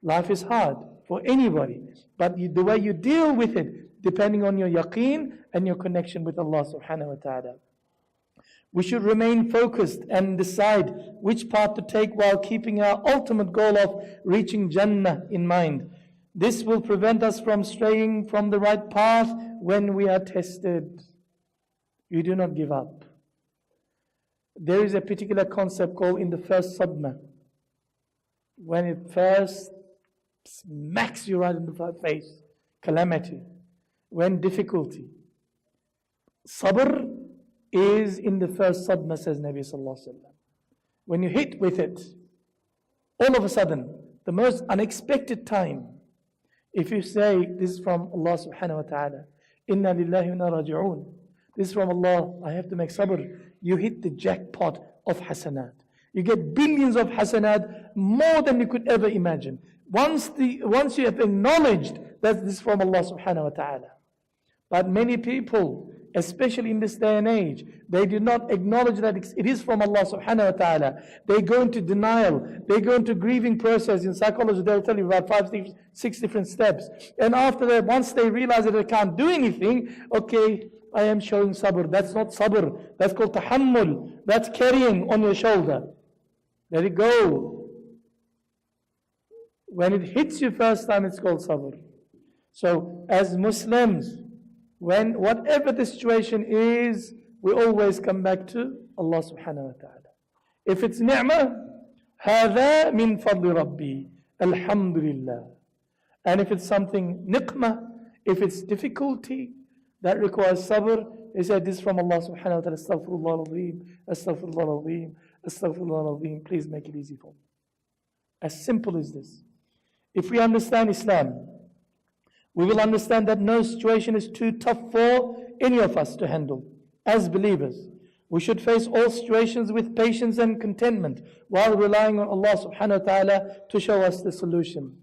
Life is hard for anybody, but the way you deal with it, depending on your yaqeen and your connection with Allah subhanahu wa ta'ala. We should remain focused and decide which path to take while keeping our ultimate goal of reaching Jannah in mind. This will prevent us from straying from the right path when we are tested. You do not give up. There is a particular concept called in the first sadma. When it first smacks you right in the face, calamity, when difficulty. Sabr is in the first sadma, says Nabi sallallahu alaihi wasallam. When you hit with it, all of a sudden, the most unexpected time, if you say, this is from Allah subhanahu wa ta'ala, inna lillahi wa inna raji'un, this is from Allah, I have to make sabr, you hit the jackpot of hasanat. You get billions of hasanat, more than you could ever imagine. Once you have acknowledged that this is from Allah subhanahu wa ta'ala. But many people, especially in this day and age, they do not acknowledge that it is from Allah subhanahu wa ta'ala. They go into denial. They go into grieving process. In psychology, they'll tell you about 5, 6 different steps. And after that, once they realize that they can't do anything, okay, I am showing sabr. That's not sabr. That's called tahammul. That's carrying on your shoulder. Let it go. When it hits you first time, it's called sabr. So, as Muslims, when whatever the situation is, we always come back to Allah subhanahu wa ta'ala. If it's ni'mah, هذا من فضل ربي, alhamdulillah. And if it's something niqmah, if it's difficulty that requires sabr, he said this from Allah subhanahu wa ta'ala, astaghfirullah al-azim, astaghfirullah al-azim, astaghfirullah al-azim, please make it easy for me. As simple as this. If we understand Islam, we will understand that no situation is too tough for any of us to handle. As believers, we should face all situations with patience and contentment while relying on Allah subhanahu wa ta'ala to show us the solution.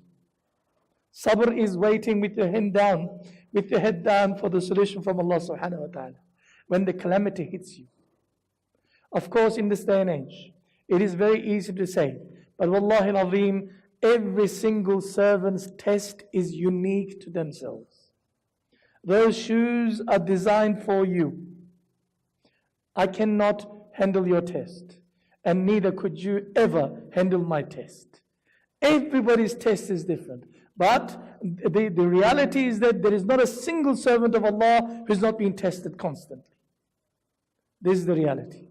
Sabr is waiting with your head down for the solution from Allah subhanahu wa ta'ala when the calamity hits you. Of course, in this day and age, it is very easy to say, but wallahi al-azim, every single servant's test is unique to themselves. Those shoes are designed for you. I cannot handle your test, and neither could you ever handle my test. Everybody's test is different. But the reality is that there is not a single servant of Allah who's not being tested constantly. This is the reality.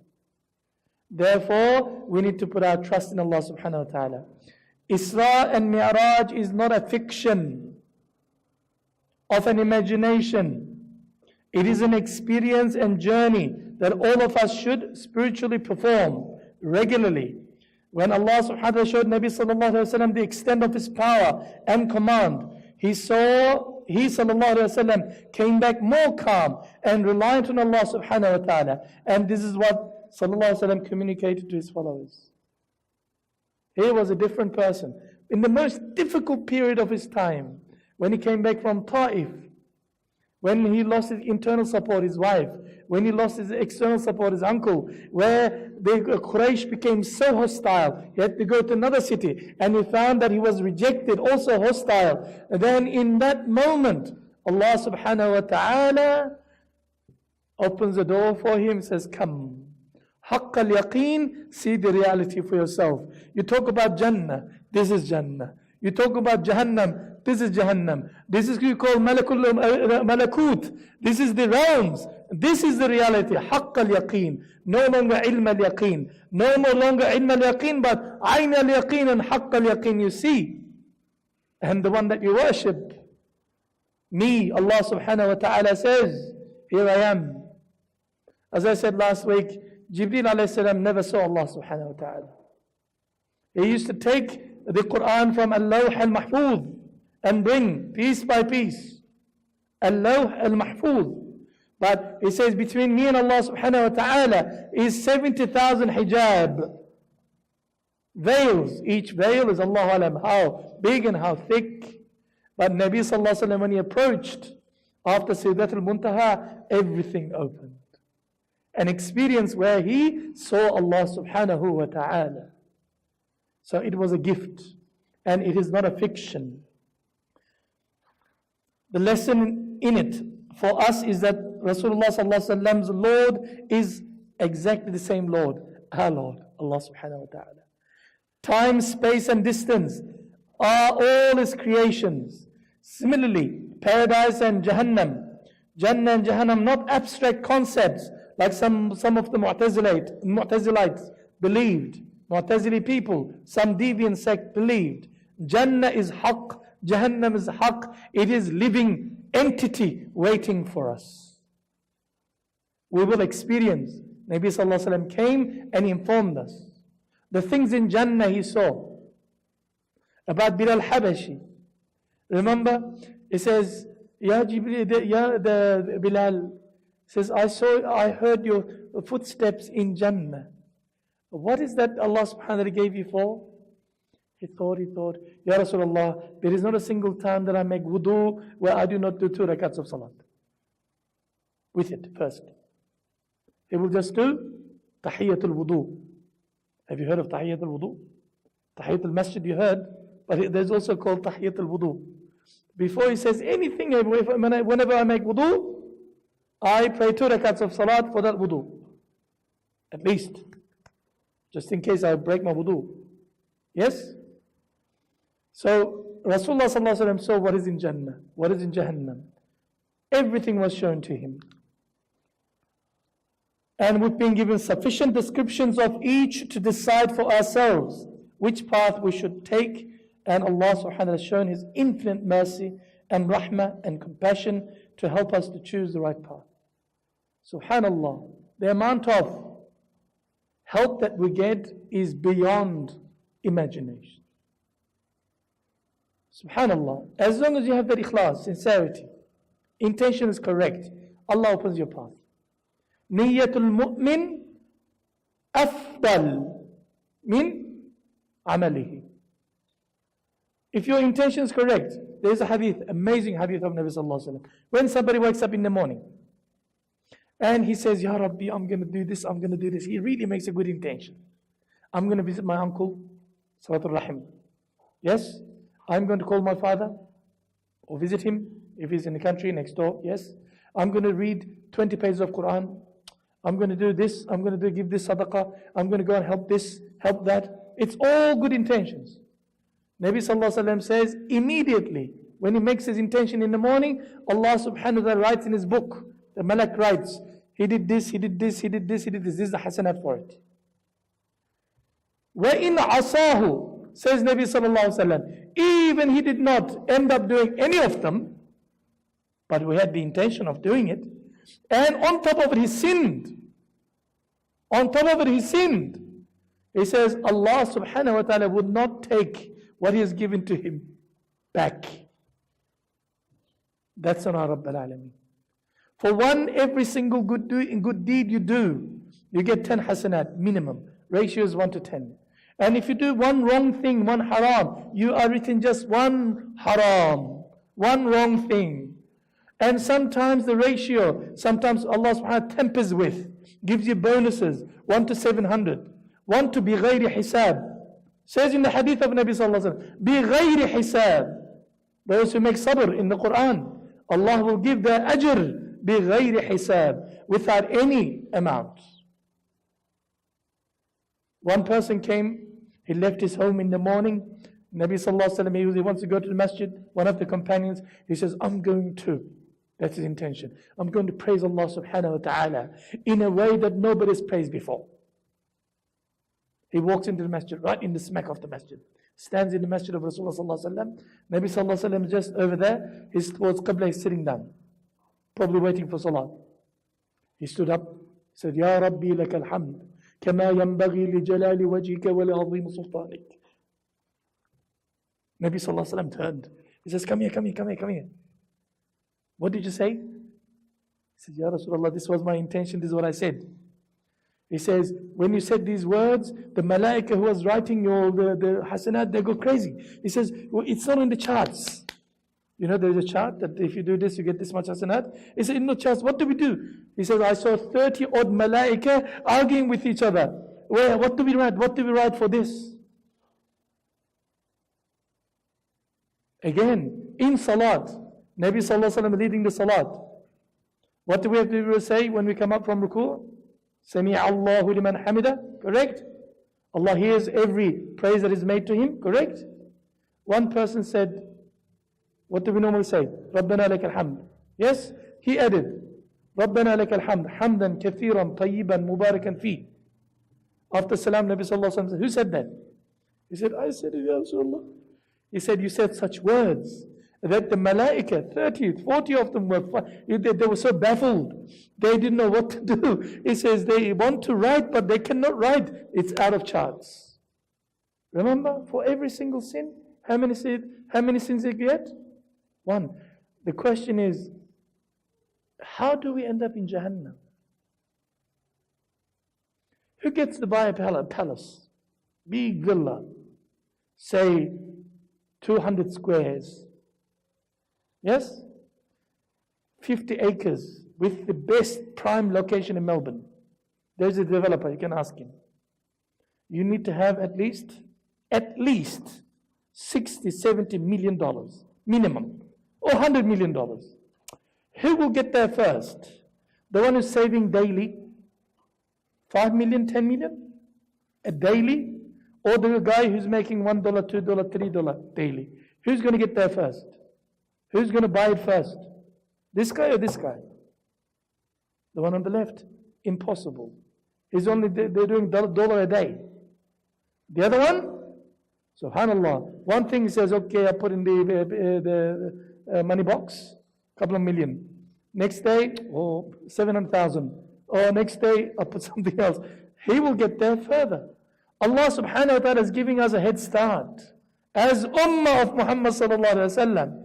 Therefore, we need to put our trust in Allah subhanahu wa ta'ala. Isra and Mi'raj is not a fiction of an imagination. It is an experience and journey that all of us should spiritually perform regularly. When Allah subhanahu wa ta'ala showed Nabi sallallahu alayhi wa sallam the extent of His power and command, he sallallahu alayhi wa sallam came back more calm and reliant on Allah subhanahu wa ta'ala. And this is what sallallahu alayhi wa sallam communicated to his followers. He was a different person. In the most difficult period of his time, when he came back from Ta'if, when he lost his internal support, his wife, when he lost his external support, his uncle, where the Quraysh became so hostile, he had to go to another city, and he found that he was rejected, also hostile. And then in that moment, Allah subhanahu wa ta'ala opens the door for him, says, come. Haqq al-yaqeen, see the reality for yourself. You talk about Jannah, this is Jannah. You talk about Jahannam, this is Jahannam. This is you call Malakut. This is the realms. This is the reality. Haqq al-yaqeen. No longer ilm al-yaqeen. No more longer ilm al-yaqeen, but ayn al-yaqeen and haqq al-yaqeen you see. And the one that you worship, me, Allah subhanahu wa ta'ala says, here I am. As I said last week, Jibreel alayhi salam never saw Allah subhanahu wa ta'ala. He used to take the Quran from Al-Lawh al-Mahfuz and bring piece by piece. Al-Lawh al-Mahfuz. But he says between me and Allah subhanahu wa ta'ala is 70,000 hijab. Veils. Each veil is Allah alam how big and how thick. But Nabi sallallahu alayhi wa sallam, when he approached after Sidratul Muntaha, everything opened. An experience where he saw Allah subhanahu wa ta'ala. So it was a gift, and it is not a fiction. The lesson in it for us is that Rasulullah sallallahu alaihi wasallam's Lord is exactly the same Lord, our Lord, Allah subhanahu wa ta'ala. Time, space and distance are all His creations. Similarly, paradise and Jahannam, Jannah and Jahannam, not abstract concepts like some of the Mu'tazilites believed. Mu'tazili people, some deviant sect believed. Jannah is haqq, Jahannam is haqq. It is living entity waiting for us. We will experience. Nabi sallallahu alaihi wasallam came and informed us. The things in Jannah he saw. About Bilal Habashi. Remember, he says, Ya Jibreel, Ya the Bilal, says, I heard your footsteps in Jannah. What is that Allah subhanahu wa ta'ala gave you for? He thought, Ya Rasulullah, there is not a single time that I make wudu where I do not do 2 rakats of salat. With it first. He will just do Tahiyyatul wudu. Have you heard of Tahiyyatul wudu? Tahiyyatul masjid you heard, but there's also called Tahiyyatul wudu. Before he says anything, whenever I make wudu, I pray 2 rakats of salat for that wudu. At least. Just in case I break my wudu. Yes? So, Rasulullah sallallahu alaihi wasallam saw what is in Jannah, what is in Jahannam. Everything was shown to him. And we've been given sufficient descriptions of each to decide for ourselves which path we should take. And Allah subhanahu wa ta'ala has shown His infinite mercy and rahmah and compassion to help us to choose the right path. Subhanallah, the amount of help that we get is beyond imagination. Subhanallah, as long as you have that ikhlas, sincerity, intention is correct, Allah opens your path. Niyyatul mu'min afdal min amalihi. If your intention is correct, there is a hadith, amazing hadith of Nabi sallallahu alaihi wasallam. When somebody wakes up in the morning and he says, Ya Rabbi, I'm going to do this, I'm going to do this. He really makes a good intention. I'm going to visit my uncle, Salatul Rahim. Yes? I'm going to call my father or visit him if he's in the country next door. Yes? I'm going to read 20 pages of Quran. I'm going to do this. I'm going to give this sadaqah. I'm going to go and help this, help that. It's all good intentions. Nabi sallallahu alaihi wasallam says, immediately when he makes his intention in the morning, Allah subhanahu wa ta'ala writes in his book, the Malak writes, he did this, he did this, he did this, he did this. This is the hasanat for it. وَإِنْ عَصَاهُ, says Nabi sallallahu alaihi wasallam, even he did not end up doing any of them, but we had the intention of doing it, and on top of it he sinned. On top of it he sinned. He says Allah subhanahu wa ta'ala would not take what he has given to him back. That's on our Rabbal Alameen. For every single good deed you do, you get 10 hasanat minimum. Ratio is 1 to 10. And if you do one wrong thing, one haram, you are written just one haram, one wrong thing. And sometimes the ratio, sometimes Allah subhanahu wa ta'ala tempers with, gives you bonuses, 1 to 700, 1 to bighayri hisab. Says in the hadith of Nabi sallallahu alaihi wasallam, bighayri hisab. Those who make sabr in the Quran, Allah will give their ajr bighayri hisab, without any amount. One person came, he left his home in the morning. Nabi sallallahu alaihi wasallam, he wants to go to the masjid. One of the companions, he says, I'm going to. That's his intention. I'm going to praise Allah subhanahu wa ta'ala in a way that nobody's praised before. He walks into the masjid, right in the smack of the masjid. Stands in the masjid of Rasulullah sallallahu alaihi wasallam. Nabi sallallahu alaihi wasallam is just over there. He's towards Qibla, he's sitting down. Probably waiting for salah. He stood up, said, Ya Rabbi laka alhamd, kama yanbaghi li jalali wajhika wa li azim sultanik. Nabi sallallahu alaihi wasallam turned. He says, come here. What did you say? He said, Ya Rasulullah, this was my intention, this is what I said. He says, when you said these words, the malaika who was writing the hasanat, they go crazy. He says, well, it's not in the charts. You know, there's a chart that if you do this, you get this much hasanat. He said, in the charts, what do we do? He says, I saw 30 odd malaika arguing with each other. Well, what do we write? What do we write for this? Again, in salat, Nabi sallallahu alaihi wasallam leading the salat. What do we have to say when we come up from ruku'? Sami Allahu liman hamida, correct? Allah hears every praise that is made to him, correct? One person said, what do we normally say? Rabbana lakal hamd. Yes? He added, Rabbana lakal hamd, hamdan kathiran tayyiban mubarakan fi. After salam, Nabi sallallahu alaihi wasallam said, who said that? He said, I said it, Ya Rasulullah. He said, you said such words that the malaika, 30, 40 of them they were so baffled. They didn't know what to do. He says they want to write, but they cannot write. It's out of charts. Remember, for every single sin, how many sins you get? One. The question is, how do we end up in Jahannam? Who gets to buy a palace? Big villa. Say, 200 squares. Yes? 50 acres with the best prime location in Melbourne. There's a developer, you can ask him. You need to have at least $60-70 million minimum, or $100 million. Who will get there first? The one who's saving daily 5 million, 10 million a daily, or the guy who's making $1, $2, $3 daily? Who's going to get there first? Who's going to buy it first? This guy or this guy? The one on the left? Impossible. They're doing $1 a day. The other one? Subhanallah. One thing he says, okay, I put in the money box, couple of million. Next day, 700,000. Or next day, I put something else. He will get there further. Allah subhanahu wa ta'ala is giving us a head start. As ummah of Muhammad sallallahu alayhi wa sallam.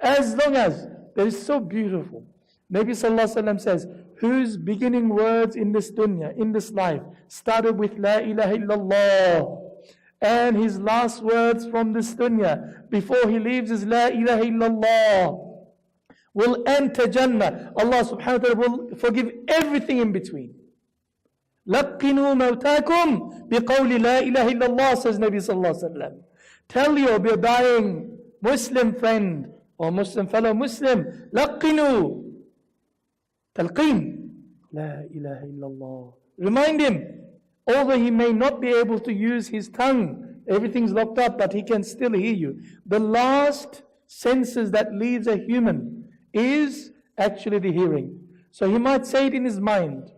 As long as, that is so beautiful. Nabi sallallahu alayhi wa sallam says, whose beginning words in this dunya, in this life, started with La ilaha illallah. And his last words from this dunya, before he leaves, is La ilaha illallah. Will enter Jannah. Allah subhanahu wa ta'ala will forgive everything in between. لَقِّنُوا مَوْتَاكُمْ بِقَوْلِ لَا إِلَهِ إِلَّا اللَّهِ, says Nabi sallallahu alayhi wa sallam. Tell your dying Muslim friend or Muslim fellow Muslim, لَقِّنُوا Talqeen, La ilaha illallah. Remind him, although he may not be able to use his tongue, everything's locked up, but he can still hear you. The last senses that leaves a human is actually the hearing. So he might say it in his mind.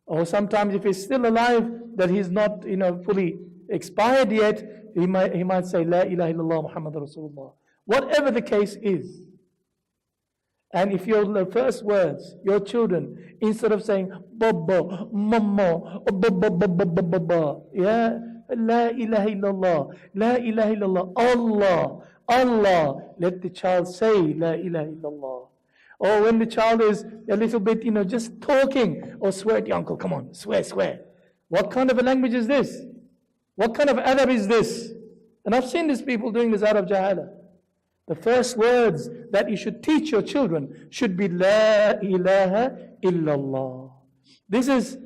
Or sometimes if he's still alive, that he's not fully expired yet, he might say, La ilaha illallah Muhammad Rasulullah. Whatever the case is. And if your first words, your children, instead of saying, Baba, Mama, Baba, yeah, La ilaha illallah, La ilaha illallah, Allah, Allah, let the child say, La ilaha illallah. Or when the child is a little bit, just talking, or swear at your uncle, come on, swear. What kind of a language is this? What kind of adab is this? And I've seen these people doing this out of jahala. The first words that you should teach your children should be La ilaha illallah. This is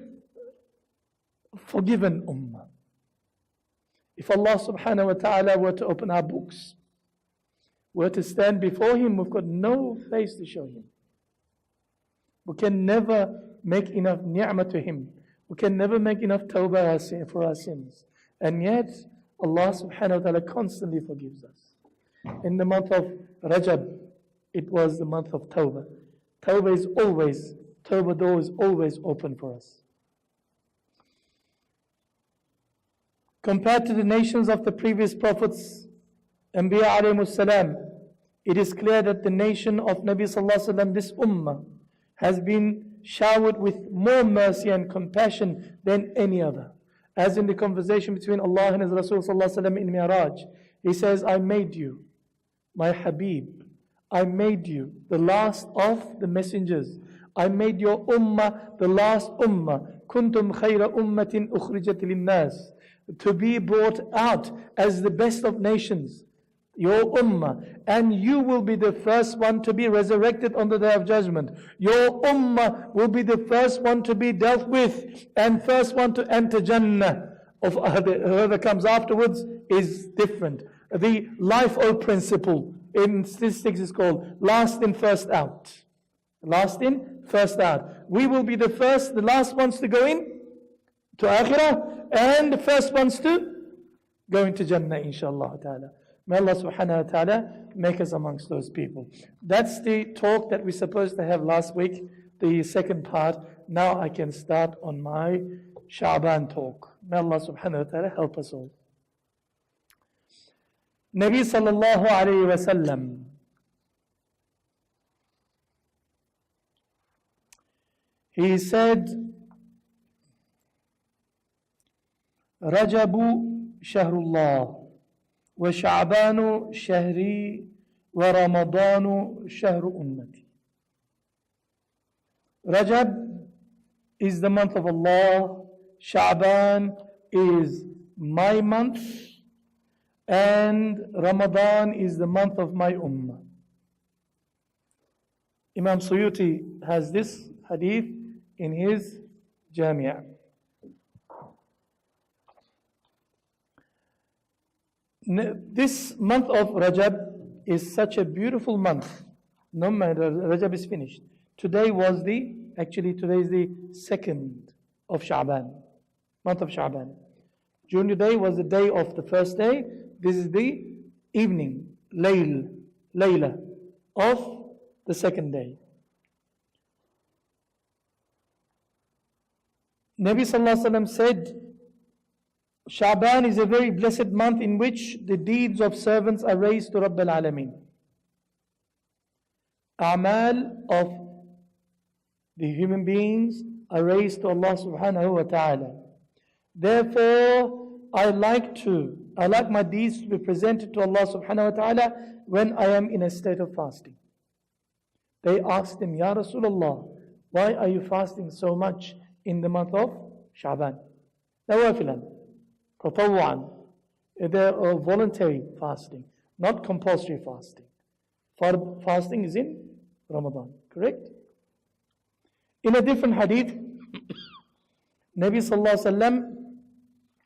forgiven ummah. If Allah subhanahu wa ta'ala were to open our books, were to stand before Him, we've got no face to show Him. We can never make enough ni'mah to Him. We can never make enough tawbah for our sins. And yet, Allah subhanahu wa ta'ala constantly forgives us. In the month of Rajab, it was the month of Tawbah. Tawbah door is always open for us. Compared to the nations of the previous prophets, Anbiya alayhimus salam, it is clear that the nation of Nabi sallallahu alaihi wasallam, this ummah, has been showered with more mercy and compassion than any other. As in the conversation between Allah and His Rasul sallallahu alaihi wasallam in Mi'raj, He says, I made you, my Habib. I made you the last of the messengers. I made your ummah the last ummah. Kuntum khayra ummatin ukhrijat linnas. To be brought out as the best of nations. Your ummah. And you will be the first one to be resurrected on the Day of Judgment. Your ummah will be the first one to be dealt with. And first one to enter Jannah. Of whoever comes afterwards is different. The LIFO principle in statistics is called last in, first out. Last in, first out. We will be the last ones to go in to Akhirah, and the first ones to go into Jannah, inshallah ta'ala. May Allah subhanahu wa ta'ala make us amongst those people. That's the talk that we're supposed to have last week, the second part. Now I can start on my Sha'ban talk. May Allah subhanahu wa ta'ala help us all. Nabi sallallahu alayhi wa sallam, he said, Rajabu shahrullah, wa Sha'banu shahri, wa Ramadanu shahru ummati. Rajab is the month of Allah, Sha'ban is my month, and Ramadan is the month of my ummah. Imam Suyuti has this hadith in his Jami'ah. This month of Rajab is such a beautiful month. No matter, Rajab is finished. Today is the 2nd of Sha'ban, month of Sha'ban. June today was the day of the first day. This is the evening, Layla, of the second day. Nabi sallallahu alaihi wasallam said, Sha'ban is a very blessed month in which the deeds of servants are raised to Rabbil Alameen. A'mal of the human beings are raised to Allah subhanahu wa ta'ala. Therefore, I like my deeds to be presented to Allah subhanahu wa ta'ala when I am in a state of fasting. They asked him, Ya Rasulullah, why are you fasting so much in the month of Sha'ban? Nawafilan, tatawwa'an. They're voluntary fasting, not compulsory fasting. Fasting is in Ramadan, correct? In a different hadith, Nabi sallallahu alaihi wasallam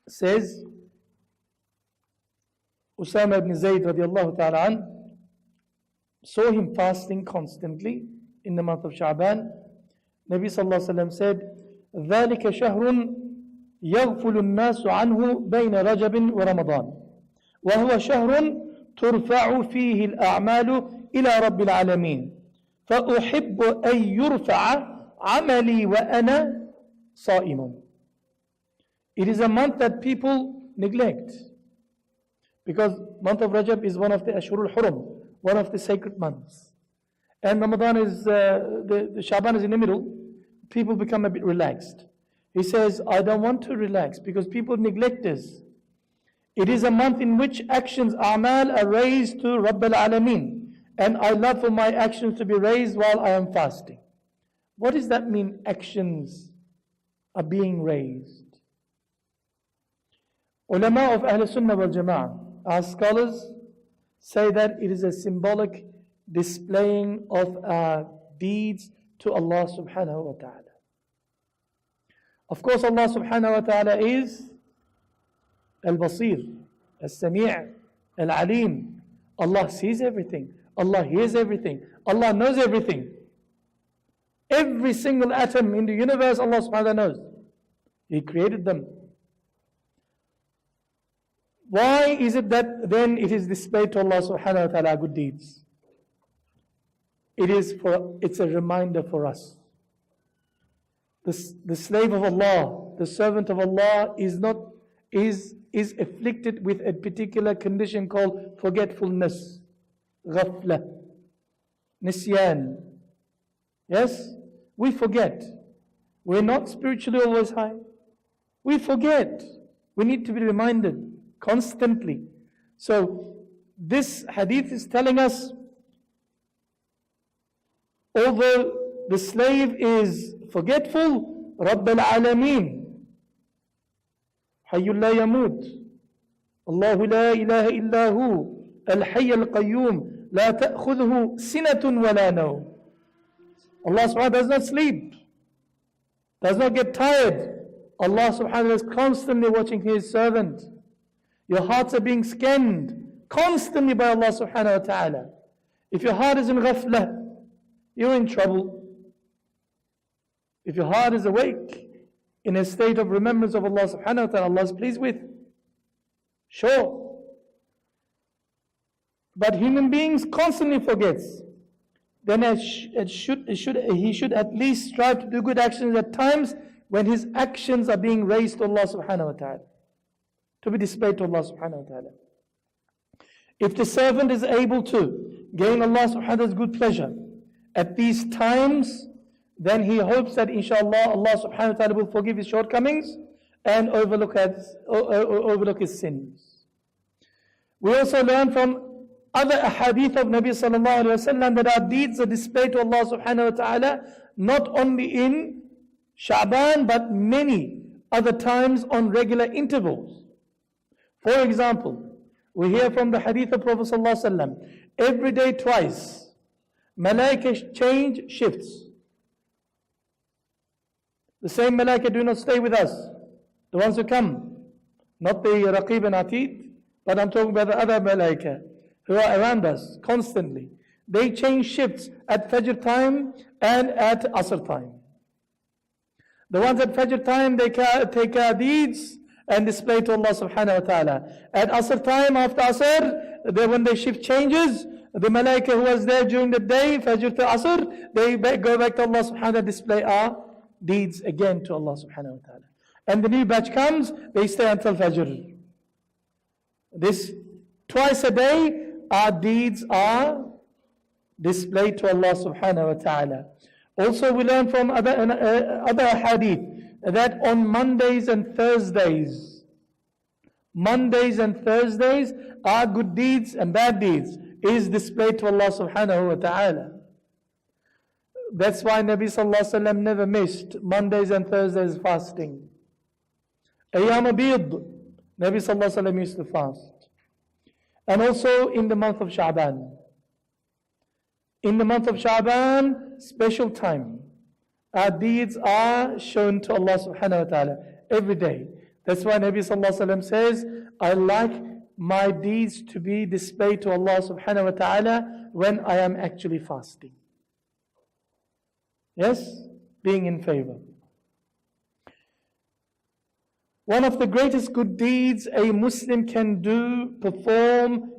says, Usama ibn Zayd radiallahu ta'ala an saw him fasting constantly in the month of Sha'ban. Nabi sallallahu alaihi wasallam said, ذَلِكَ شَهْرٌ يَغْفُلُ النَّاسُ عَنْهُ بَيْنَ رَجَبٍ وَرَمَضَانٍ وَهُوَ شَهْرٌ تُرْفَعُ فِيهِ الْأَعْمَالُ إِلَى رَبِّ الْعَالَمِينَ فَأُحِبُّ أَن يُرْفَعَ عَمَلِي وَأَنَا صَائِمٌ. It is a month that people neglect, because month of Rajab is one of the Ashurul Hurum, one of the sacred months. And Ramadan is, the Sha'ban is in the middle. People become a bit relaxed. He says, I don't want to relax because people neglect this. It is a month in which actions, a'mal, are raised to Rabbil Alameen. And I love for my actions to be raised while I am fasting. What does that mean, actions are being raised? Ulama of Ahl Sunnah wal Jama'ah, our scholars, say that it is a symbolic displaying of our deeds to Allah subhanahu wa ta'ala. Of course, Allah subhanahu wa ta'ala is Al-Basir, Al-Sami' Al-Alim. Allah sees everything. Allah hears everything. Allah knows everything. Every single atom in the universe, Allah subhanahu wa ta'ala knows. He created them. Why is it that then it is displayed to Allah subhanahu wa ta'ala good deeds? It's a reminder for us. The slave of Allah, the servant of Allah is afflicted with a particular condition called forgetfulness, ghafla, nisyan. Yes? We forget. We're not spiritually always high. We forget. We need to be reminded constantly. So this hadith is telling us, although the slave is forgetful, Rabb al-Alameen, Hayyul la yamut, Allahu la ilaha illahu, Al-Hayy al-Qayyum, la ta'khudhuhu sinatun wa la nawm. Allah subhanahu wa ta'ala does not sleep, does not get tired. Allah subhanahu wa ta'ala is constantly watching His servant. Your hearts are being scanned constantly by Allah subhanahu wa ta'ala. If your heart is in ghaflah, you're in trouble. If your heart is awake, in a state of remembrance of Allah subhanahu wa ta'ala, Allah is pleased with. Sure. But human beings constantly forgets. Then he should at least strive to do good actions at times when his actions are being raised to Allah subhanahu wa ta'ala, to be displayed to Allah subhanahu wa ta'ala. If the servant is able to gain Allah subhanahu wa ta'ala's good pleasure at these times, then he hopes that inshallah Allah subhanahu wa ta'ala will forgive his shortcomings and overlook his sins. We also learn from other ahadith of Nabi sallallahu alayhi wa sallam that our deeds are displayed to Allah subhanahu wa ta'ala not only in Sha'ban but many other times on regular intervals. For example, we hear from the hadith of Prophet sallallahu alayhi wa sallam, every day twice, malaika change shifts. The same malaika do not stay with us. The ones who come, not the Raqib and Atid, but I'm talking about the other malaika who are around us constantly. They change shifts at Fajr time and at Asr time. The ones at Fajr time, they take our deeds and display to Allah subhanahu wa ta'ala. At Asr time, after Asr, when the shift changes, the malaika who was there during the day, Fajr to Asr, they go back to Allah subhanahu wa ta'ala, display our deeds again to Allah subhanahu wa ta'ala. And the new batch comes, they stay until Fajr. This twice a day, our deeds are displayed to Allah subhanahu wa ta'ala. Also we learn from other hadith that on Mondays and Thursdays, our good deeds and bad deeds is displayed to Allah subhanahu wa ta'ala. That's why Nabi sallallahu alaihi wasallam never missed Mondays and Thursdays fasting. Ayyam Abid, Nabi sallallahu alaihi wasallam used to fast. And also in the month of Sha'ban. In the month of Sha'ban, special time. Our deeds are shown to Allah subhanahu wa ta'ala every day. That's why Nabi sallallahu alaihi wasallam says, I like my deeds to be displayed to Allah subhanahu wa ta'ala when I am actually fasting. Yes? Being in favor. One of the greatest good deeds a Muslim can perform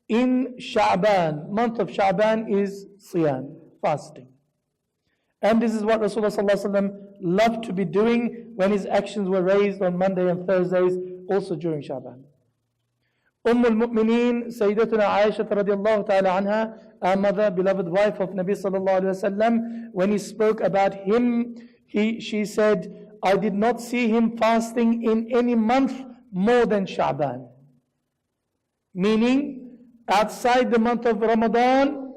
in Sha'ban, month of Sha'ban, is Siyam, fasting. And this is what Rasulullah sallallahu alaihi wasallam loved to be doing when his actions were raised on Monday and Thursdays, also during Sha'ban. al-Mu'mineen, Sayyidatuna Aisha radiallahu ta'ala anha, our mother, beloved wife of Nabi sallallahu alaihi wasallam, when he spoke about him, she said, I did not see him fasting in any month more than Sha'ban. Meaning, outside the month of Ramadan,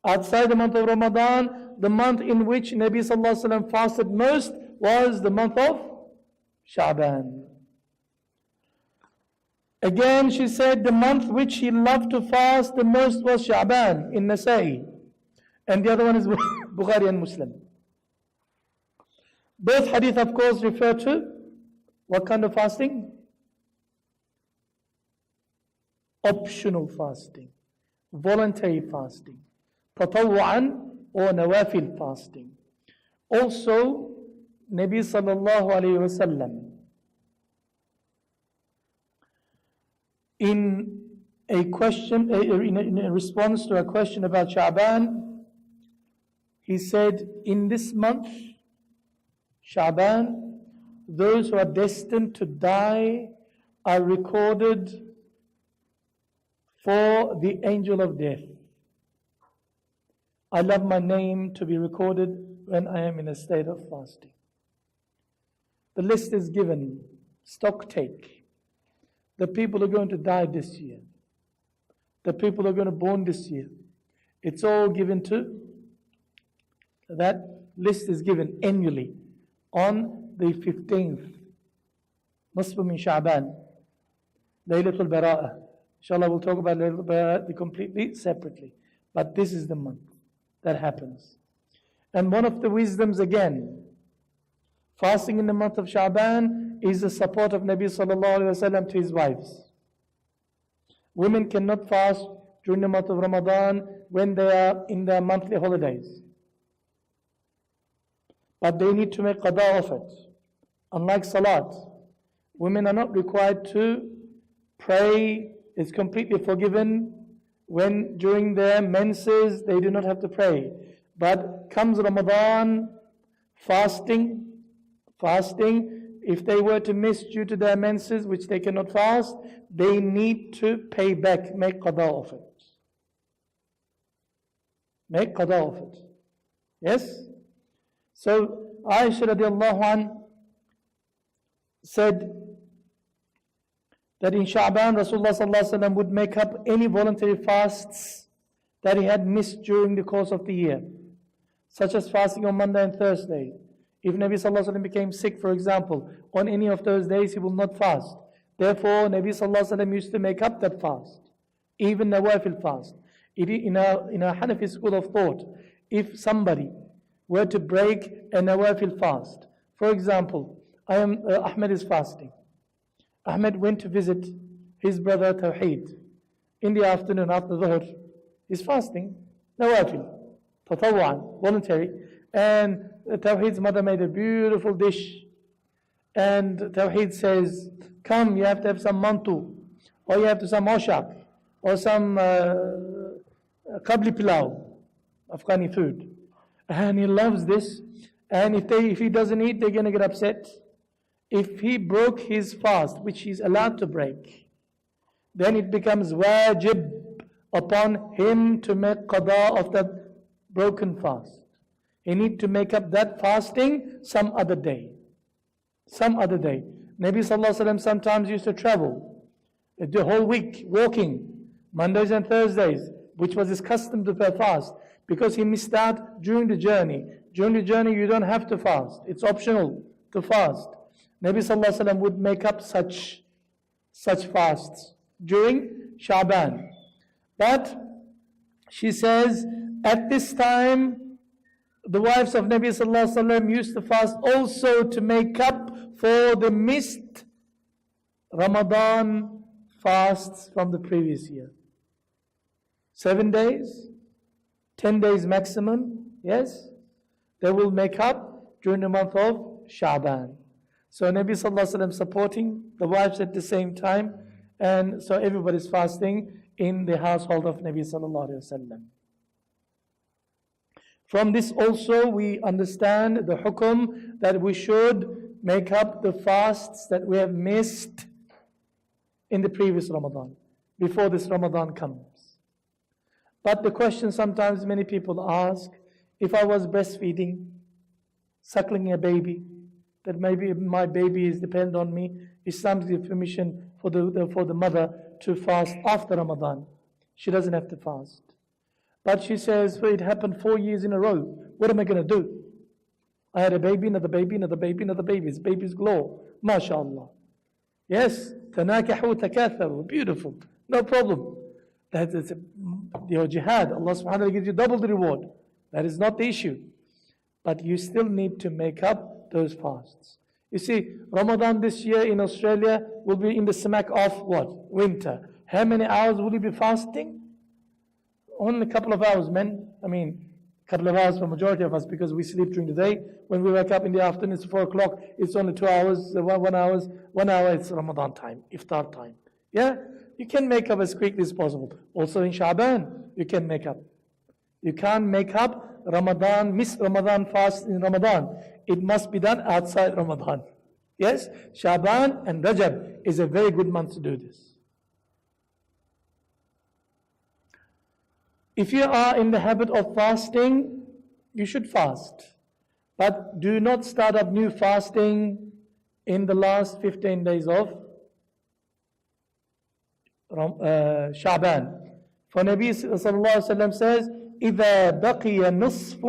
the month in which Nabi sallallahu alaihi wasallam fasted most was the month of Sha'ban. Again, she said the month which he loved to fast the most was Sha'ban in Nasa'i. And the other one is Bukhari and Muslim. Both hadith, of course, refer to what kind of fasting? Optional fasting, voluntary fasting, tatawwa'an or nawafil fasting. Also, Nabi sallallahu alayhi wa sallam, in a response to a question about Sha'ban, he said, in this month, Sha'ban, those who are destined to die are recorded for the angel of death. I love my name to be recorded when I am in a state of fasting. The list is given, stock take. The people who are going to die this year. The people who are going to born this year. It's all given to, that list is given annually on the 15th. Nisfu min Sha'ban. Laylatul Bara'ah. Inshallah, we'll talk about Laylatul Bara'ah completely separately. But this is the month that happens. And one of the wisdoms again, fasting in the month of Sha'ban is the support of Nabi sallallahu alayhi wa sallam to his wives. Women cannot fast during the month of Ramadan when they are in their monthly holidays. But they need to make qada of it. Unlike salat, women are not required to pray. It's completely forgiven. When during their menses, they do not have to pray. But comes Ramadan, fasting, if they were to miss due to their menses, which they cannot fast, they need to pay back, make qada of it. Make qada of it. Yes? So, Aisha radiallahu anha said that in Sha'ban, Rasulullah sallallahu alaihi wasallam would make up any voluntary fasts that he had missed during the course of the year, such as fasting on Monday and Thursday. If Nabi sallallahu alaihi wasallam became sick, for example, on any of those days, he will not fast. Therefore, Nabi sallallahu alaihi wasallam used to make up that fast, even nawafil fast. In our Hanafi school of thought, if somebody were to break a nawafil fast, for example, Ahmed is fasting. Ahmed went to visit his brother Tawheed in the afternoon after Dhuhr. He's fasting, nawafil, tatawwa'an, voluntary. And Tawheed's mother made a beautiful dish. And Tawheed says, come, you have to have some mantu, or you have to some oshak, or some qabli pilau, Afghani food. And he loves this. And if he doesn't eat, they're going to get upset. If he broke his fast, which he's allowed to break, then it becomes wajib upon him to make qada of that broken fast. He needs to make up that fasting some other day. Some other day. Nabi sallallahu alaihi wasallam sometimes used to travel the whole week, walking, Mondays and Thursdays, which was his custom to fast, because he missed out during the journey. During the journey, you don't have to fast. It's optional to fast. Nabi sallallahu alaihi wasallam would make up such fasts during Sha'ban. But she says, at this time, the wives of Nabi sallallahu alaihi wasallam used to fast also to make up for the missed Ramadan fasts from the previous year. 7 days, 10 days maximum, yes? They will make up during the month of Sha'ban. So Nabi sallallahu alaihi wasallam supporting the wives at the same time, and so everybody's fasting in the household of Nabi sallallahu alaihi wasallam. From this also we understand the hukum that we should make up the fasts that we have missed in the previous Ramadan, before this Ramadan comes. But the question sometimes many people ask, if I was breastfeeding, suckling a baby, that maybe my baby is dependent on me, Islam gives permission for the mother to fast after Ramadan. She doesn't have to fast. But she says, well, it happened 4 years in a row. What am I going to do? I had a baby, another baby, another baby, another baby. His babies glow. MashaAllah. Yes, تَنَاكَحُوا تَكَاثَرُوا. Beautiful. No problem. That is your jihad. Allah subhanahu wa ta'ala gives you double the reward. That is not the issue. But you still need to make up those fasts. You see, Ramadan this year in Australia will be in the smack of what? Winter. How many hours will you be fasting? Only a couple of hours, men. I mean, a couple of hours for majority of us, because we sleep during the day. When we wake up in the afternoon, it's 4 o'clock. It's only 2 hours, 1 hour. 1 hour, it's Ramadan time, iftar time. Yeah? You can make up as quickly as possible. Also in Sha'ban, you can make up. You can't make up Ramadan, miss Ramadan fast in Ramadan. It must be done outside Ramadan. Yes? Sha'ban and Rajab is a very good month to do this. If you are in the habit of fasting, you should fast. But do not start up new fasting in the last 15 days of Sha'ban. For Nabi sallallahu alaihi wasallam says, إِذَا بَقِيَ نُصْفٌ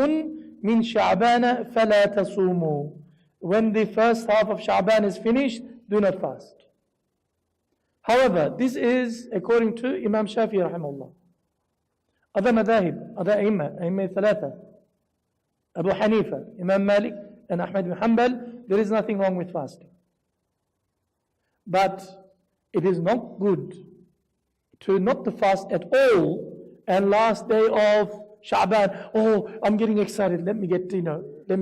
مِنْ شَعْبَانَ فَلَا تَصُومُوا. When the first half of Sha'ban is finished, do not fast. However, this is according to Imam Shafi'i rahimahullah. Other madahib, other Aimma Thalatha, Abu Hanifa, Imam Malik, and Ahmad bin Hanbal, there is nothing wrong with fasting. But it is not good to not to fast at all and last day of Sha'ban, oh, I'm getting excited, let me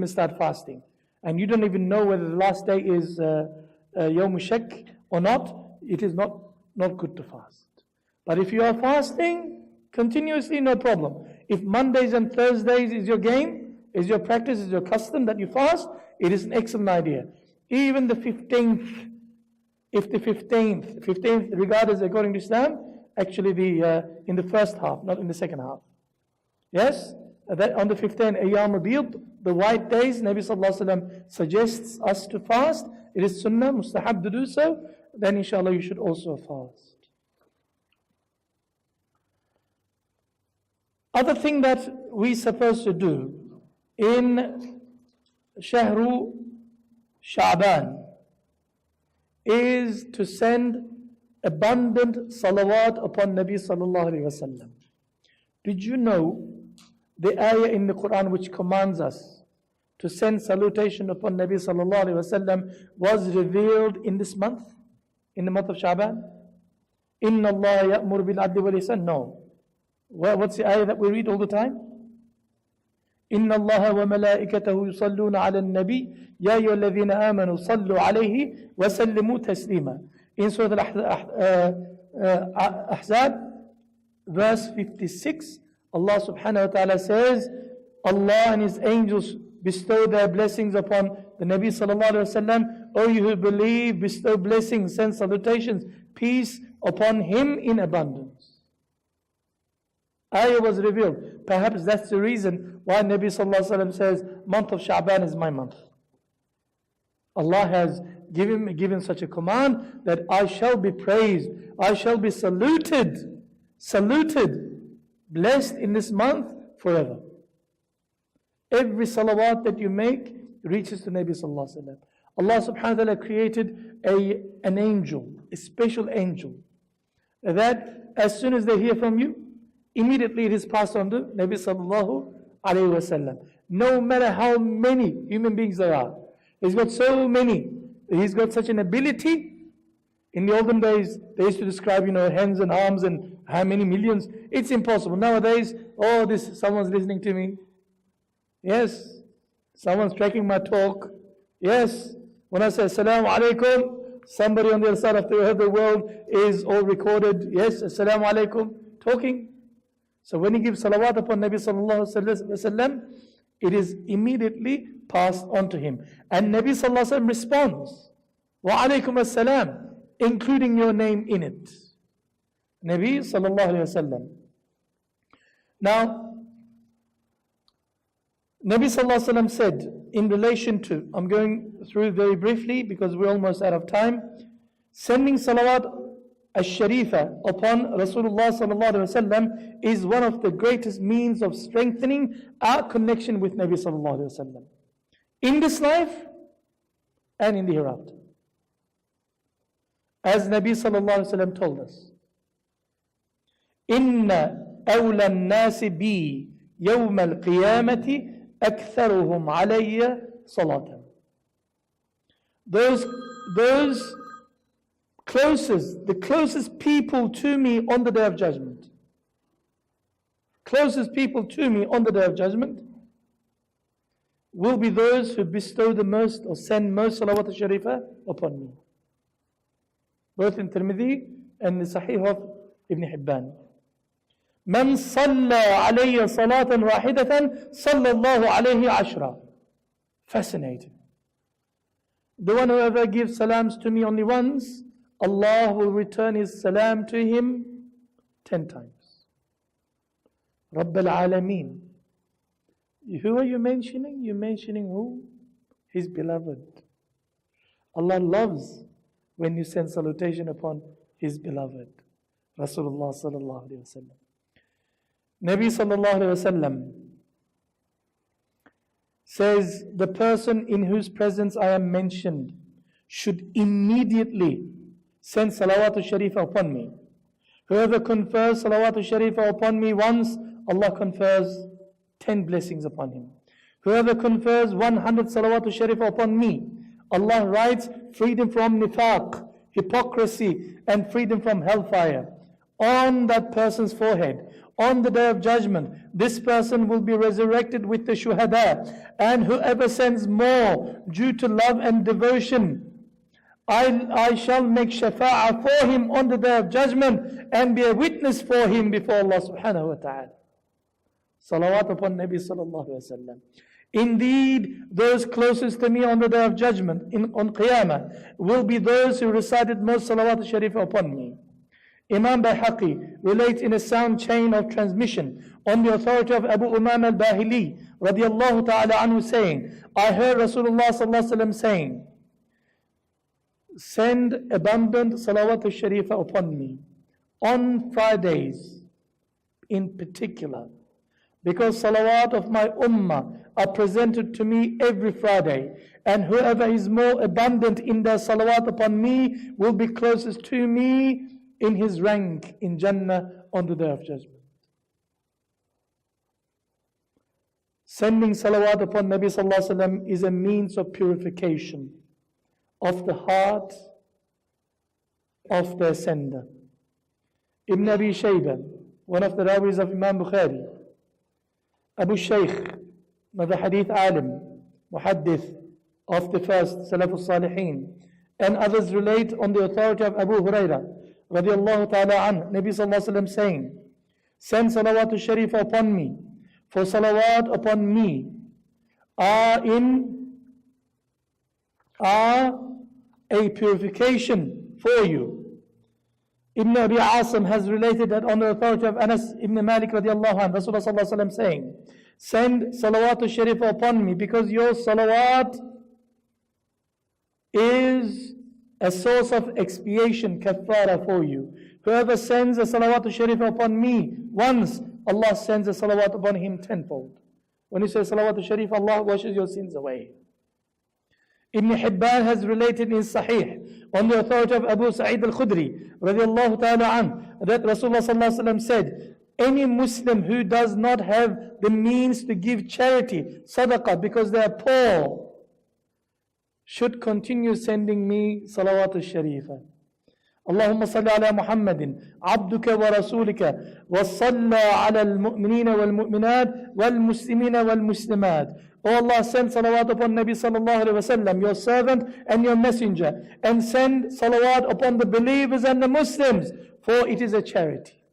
start fasting. And you don't even know whether the last day is Yawm Shak or not, it is not good to fast. But if you are fasting continuously, no problem. If Mondays and Thursdays is your game, is your practice, is your custom that you fast, it is an excellent idea. Even the 15th, if the 15th regarded as according to Islam, actually in the first half, not in the second half. Yes? That on the 15th, Ayyam al-Bid, the white days, Nabi sallallahu alaihi wasallam suggests us to fast. It is sunnah, mustahab to do so. Then inshallah you should also fast. Other thing that we're supposed to do in Shahru Sha'ban is to send abundant salawat upon Nabi sallallahu alaihi wasallam. Did you know the ayah in the Quran which commands us to send salutation upon Nabi sallallahu alaihi wasallam was revealed in this month, in the month of Sha'ban? Inna Allah ya'mur bil adli wal ihsan. No. What's the ayah that we read all the time? Inna Allah wa malaikatahu yusalluna ala nabi ya ayyuhalladhina amanu sallu alayhi wa sallimu taslima. In Surah Al-Ahzab, verse 56, Allah subhanahu wa ta'ala says, Allah and His angels bestow their blessings upon the Nabi sallallahu alayhi wa sallam. O you who believe, bestow blessings, send salutations, peace upon him in abundance. Ayah was revealed. Perhaps that's the reason why Nabi sallallahu alayhi wa sallam says, month of Sha'ban is my month. Allah has given such a command that I shall be praised, I shall be saluted, blessed in this month forever. Every salawat that you make reaches to Nabi sallallahu alaihi wasallam. Allah subhanahu wa ta'ala created an angel, a special angel, that as soon as they hear from you, immediately it is passed on to Nabi sallallahu alaihi wasallam. No matter how many human beings there are, he's got so many, he's got such an ability. In the olden days, they used to describe, hands and arms and how many millions. It's impossible. Nowadays, someone's listening to me. Yes. Someone's tracking my talk. Yes. When I say Assalamu alaikum, somebody on the other side of the world is all recorded. Yes, Assalamu alaikum, talking. So when you give salawat upon Nabi sallallahu alaihi wasallam, it is immediately passed on to him. And Nabi sallallahu alaihi wasallam responds, wa alaikum assalam, including your name in it. Nabi sallallahu alaihi wasallam. Now, Nabi sallallahu alaihi wasallam said in relation to, I'm going through very briefly because we're almost out of time, sending salawat al-sharifa upon Rasulullah sallallahu alaihi wasallam is one of the greatest means of strengthening our connection with Nabi sallallahu alaihi wasallam in this life and in the hereafter. As Nabi sallallahu alaihi wasallam told us, Inna awla an-nasi bi yawm al-qiyamati aktharuhum alayya salatan. Those the closest people to me on the day of judgment, will be those who bestow the most or send most salawat al-sharifa upon me. Both in Tirmidhi and the Sahih of Ibn Hibban. من صلى علي صلاة واحدة صلى الله عليه عشرة. Fascinating. The one who ever gives salams to me only once, Allah will return his salam to him 10 times. Rabb al-Alameen. Who are you mentioning? You're mentioning who? His beloved. Allah loves when you send salutation upon His beloved. Rasulullah sallallahu alayhi wa sallam. Nabi sallallahu alayhi wa sallam says, the person in whose presence I am mentioned should immediately send salawatu sharifa upon me. Whoever confers salawatu sharifa upon me once, Allah confers 10 blessings upon him. Whoever confers 100 salawatu sharifa upon me, Allah writes freedom from nifaq, hypocrisy, and freedom from hellfire on that person's forehead. On the day of judgment, this person will be resurrected with the shuhada. And whoever sends more due to love and devotion, I shall make shafa'ah for him on the day of judgment and be a witness for him before Allah subhanahu wa ta'ala. Salawat upon Nabi sallallahu alayhi wa sallam. Indeed, those closest to me on the day of judgment, on Qiyamah, will be those who recited most salawat al-sharifah upon me. Imam Bayhaqi relates in a sound chain of transmission on the authority of Abu Umam al-Bahili radiyallahu ta'ala anhu saying, I heard Rasulullah sallallahu alayhi wa sallam saying, send abundant salawat al-sharifah upon me on Fridays in particular, because salawat of my ummah are presented to me every Friday, and whoever is more abundant in their salawat upon me will be closest to me in his rank in Jannah on the day of judgment. Sending salawat upon Nabi sallallahu alaihi wasallam is a means of purification of the heart of the sender. Ibn Abi Shayba, one of the rawis of Imam Bukhari, Abu Shaykh, another hadith alim, muhaddith of the first Salafus Salihin, and others relate on the authority of Abu Hurairah radiyallahu ta'ala anhu, Nabi sallallahu alayhi wa sallam saying, send salawatu sharifah upon me, for salawat upon me are a purification for you. Ibn Abi Asim has related that on the authority of Anas ibn Malik radiyallahu anhu, Rasulullah sallallahu alayhi wa sallam saying, send salawatu sharifah upon me, because your salawat is a source of expiation, kaffara for you. Whoever sends a salawat sharifah upon me once, Allah sends a salawat upon him tenfold. When you say salawat sharifah, Allah washes your sins away. Ibn Hibban has related in Sahih on the authority of Abu Sa'id al-Khudri radiyallahu ta'ala an, that Rasulullah sallallahu alaihi wasallam said, any Muslim who does not have the means to give charity, sadaqah, because they are poor, should continue sending me salawat al-sharifah. Allahumma salli ala Muhammadin abduka wa rasulika wa salla ala al-mu'minina wal-mu'minat wal-muslimina wal-muslimat. O Allah, send salawat upon Nabi sallallahu alayhi wa sallam, your servant and your messenger, and send salawat upon the believers and the Muslims, for it is a charity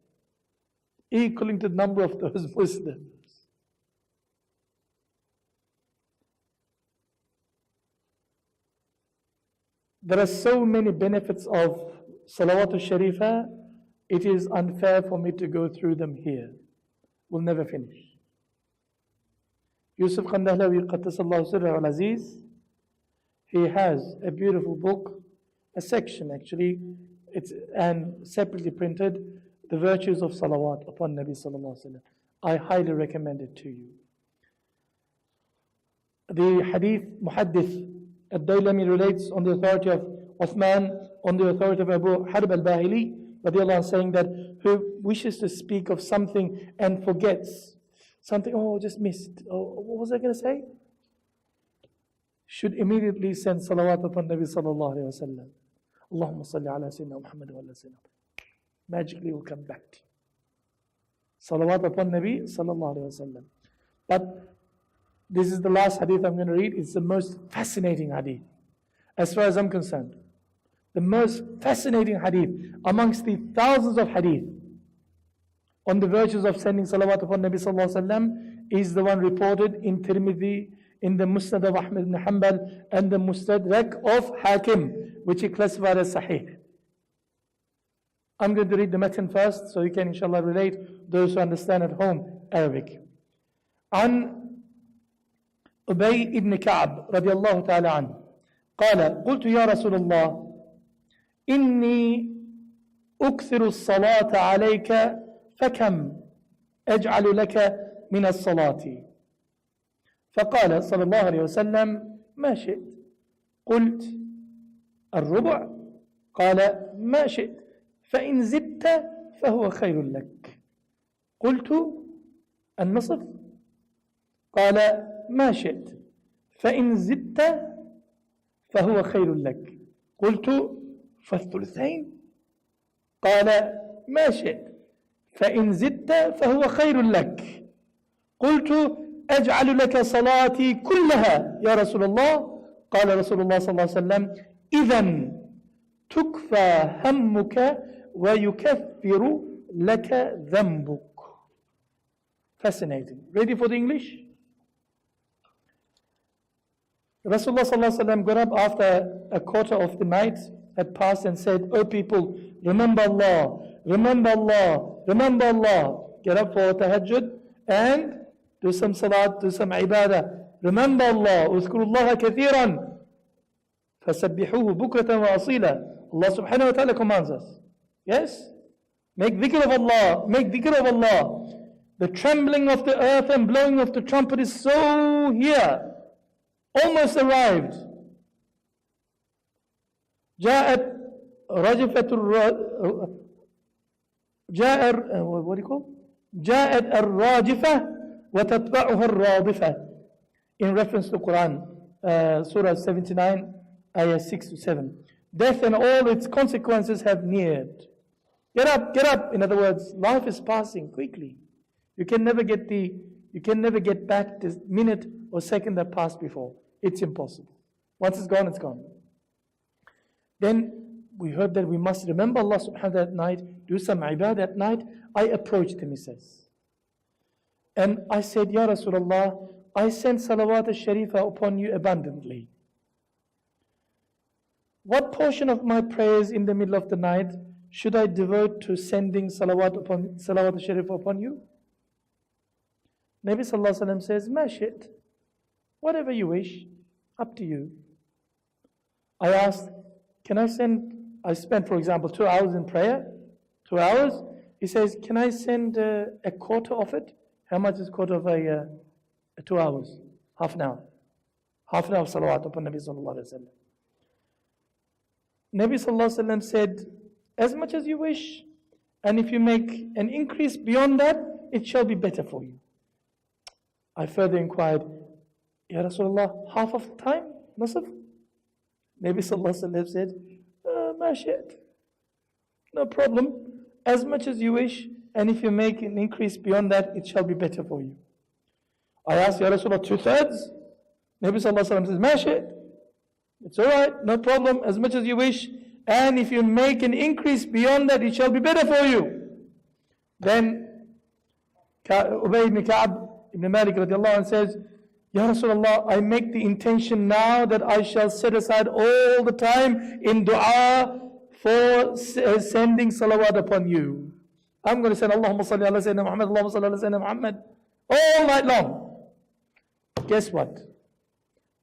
equaling to the number of those Muslims. There are so many benefits of salawat al-sharifah, it is unfair for me to go through them here. We'll never finish. Yusuf Khandahlawi Qaddasallahu Sirra al-Aziz, he has a beautiful book, a section actually, and separately printed, the virtues of salawat upon Nabi sallallahu alaihi wasallam. I highly recommend it to you. The hadith muhaddith Ad-Daylami relates on the authority of Uthman, on the authority of Abu Harb al-Bahili, saying that who wishes to speak of something and forgets something, just missed. What was I going to say? Should immediately send salawat upon Nabi sallallahu alayhi wa sallam. Allahumma salli ala Sayyidina Muhammad wa ala Sayyidina. Magically will come back to you. Salawat upon Nabi sallallahu alayhi wa sallam. But this is the last hadith I'm going to read. It's the most fascinating hadith, as far as I'm concerned. The most fascinating hadith amongst the thousands of hadith on the virtues of sending salawat upon Nabi sallallahu alaihi wasallam is the one reported in Tirmidhi, in the Musnad of Ahmad ibn Hanbal, and the Mustadrak of Hakim, which he classified as Sahih. I'm going to read the matan first, so you can inshallah relate, those who understand at home Arabic. عن أبي بن كعب رضي الله تعالى عنه قال قلت يا رسول الله إني أكثر الصلاة عليك فكم أجعل لك من الصلاة؟ فقال صلى الله عليه وسلم ما شئت. قلت الربع؟ قال ما شئت، فإن زدت فهو خير لك. قلت النصف؟ قال ما شئت، فإن زدت فهو خير لك. قلت فالثلثين؟ قال ما شئت، فإن زدت فهو خير لك. قلت أجعل لك صلاتي كلها يا رسول الله؟ قال رسول الله صلى الله عليه وسلم إذن تكفى همك ويكفر لك ذنبك. Fascinating. Ready for the English? Rasulullah sallallahu alaihi wasallam got up after a quarter of the night had passed and said, "O people, remember Allah, remember Allah, remember Allah." Get up for tahajjud and do some salat, do some ibadah. Remember Allah, اذكروا الله كثيرا فسبحوه بكرة وأصيلا. Allah subhanahu wa ta'ala commands us. Yes? Make dhikr of Allah, make dhikr of Allah. The trembling of the earth and blowing of the trumpet is so here, almost arrived. جاءت رجفة what do you call? جاءت الراجفة وتتبعها الرادفة. In reference to Quran, Surah 79, Ayah 6 to 7. Death and all its consequences have neared. Get up, get up. In other words, life is passing quickly. You can never get back this minute or second that passed before. It's impossible. Once it's gone, it's gone. Then we heard that we must remember Allah subhanahu wa ta'ala at night, do some ibadah at night. I approached him, he says. And I said, Ya Rasulullah, I send salawat al-sharifah upon you abundantly. What portion of my prayers in the middle of the night should I devote to sending salawat al-sharifah upon you? Nabi sallallahu alaihi wasallam says, Ma shit, whatever you wish, up to you. I asked, I spent, for example, 2 hours in prayer, 2 hours. He says, can I send a quarter of it? How much is quarter of a 2 hours? Half an hour. Half an hour of salawat upon Nabi sallallahu alaihi wasallam. Nabi sallallahu alaihi wasallam said, as much as you wish, and if you make an increase beyond that, it shall be better for you. I further inquired, Ya Rasulullah, half of the time, nasaf? Nabi sallallahu alaihi wasallam said, ma shi't. No problem. As much as you wish, and if you make an increase beyond that, it shall be better for you. I asked, Ya Rasulullah, 2/3? Nabi sallallahu alaihi wasallam says, ma shi't. It's alright, no problem, as much as you wish, and if you make an increase beyond that, it shall be better for you. Then Ubay ibn Ka'ab ibn Malik radiallahu anh says, Ya Rasulullah, I make the intention now that I shall set aside all the time in dua for sending salawat upon you. I'm going to say Allahumma salli ala Sayyidina Muhammad, Allahumma salli ala Sayyidina Muhammad all night long. Guess what?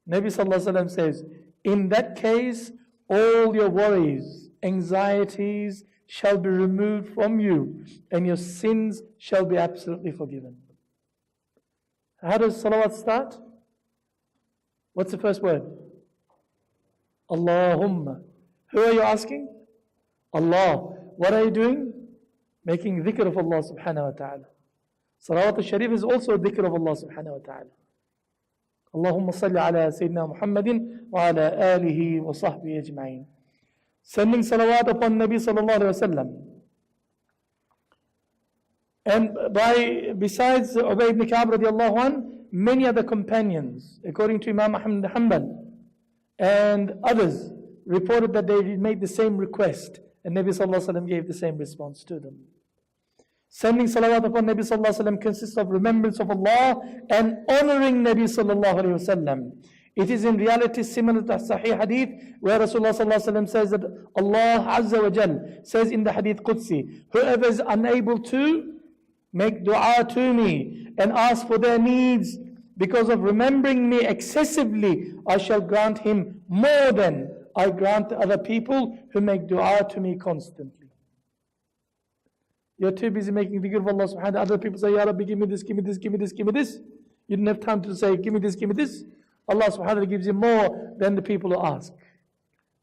Nabi sallallahu alaihi wasallam says, in that case, all your worries, anxieties shall be removed from you, and your sins shall be absolutely forgiven. How does salawat start? What's the first word? Allahumma. Who are you asking? Allah. What are you doing? Making dhikr of Allah subhanahu wa ta'ala. Salawat al-Sharif is also dhikr of Allah subhanahu wa ta'ala. Allahumma salli ala Sayyidina Muhammadin wa ala alihi wa sahbihi ajma'in. Sending salawat upon Nabi sallallahu alayhi wa sallam. And besides Ubay ibn Ka'ab radiallahu anh, many other companions, according to Imam Ahmad ibn Hanbal and others, reported that they made the same request, and Nabi sallallahu alayhi wa sallam gave the same response to them. Sending salawat upon Nabi sallallahu alayhi wa sallam consists of remembrance of Allah and honoring Nabi sallallahu alayhi wa sallam. It is in reality similar to Sahih Hadith, where Rasulullah sallallahu alayhi wa sallam says that Allah Azza wa Jal says in the Hadith Qudsi, whoever is unable to make dua to me and ask for their needs, because of remembering me excessively, I shall grant him more than I grant the other people who make dua to me constantly. You're too busy making dhikr of Allah subhanahu wa ta'ala. Other people say, Ya Rabbi, give me this, give me this, give me this, give me this. You didn't have time to say, give me this, give me this. Allah subhanahu wa ta'ala gives you more than the people who ask,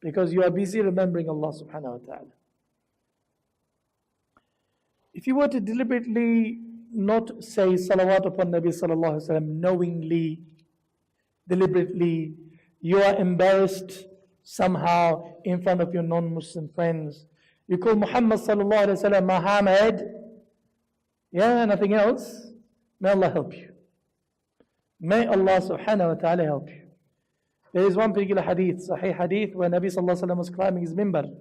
because you are busy remembering Allah subhanahu wa ta'ala. If you were to deliberately not say salawat upon Nabi sallallahu alaihi wasallam knowingly, deliberately, you are embarrassed somehow in front of your non-Muslim friends. You call Muhammad sallallahu alaihi wasallam Muhammad, yeah, nothing else. May Allah help you. May Allah subhanahu wa ta'ala help you. There is one particular hadith, Sahih hadith, where Nabi sallallahu alaihi wasallam was climbing his mimbar.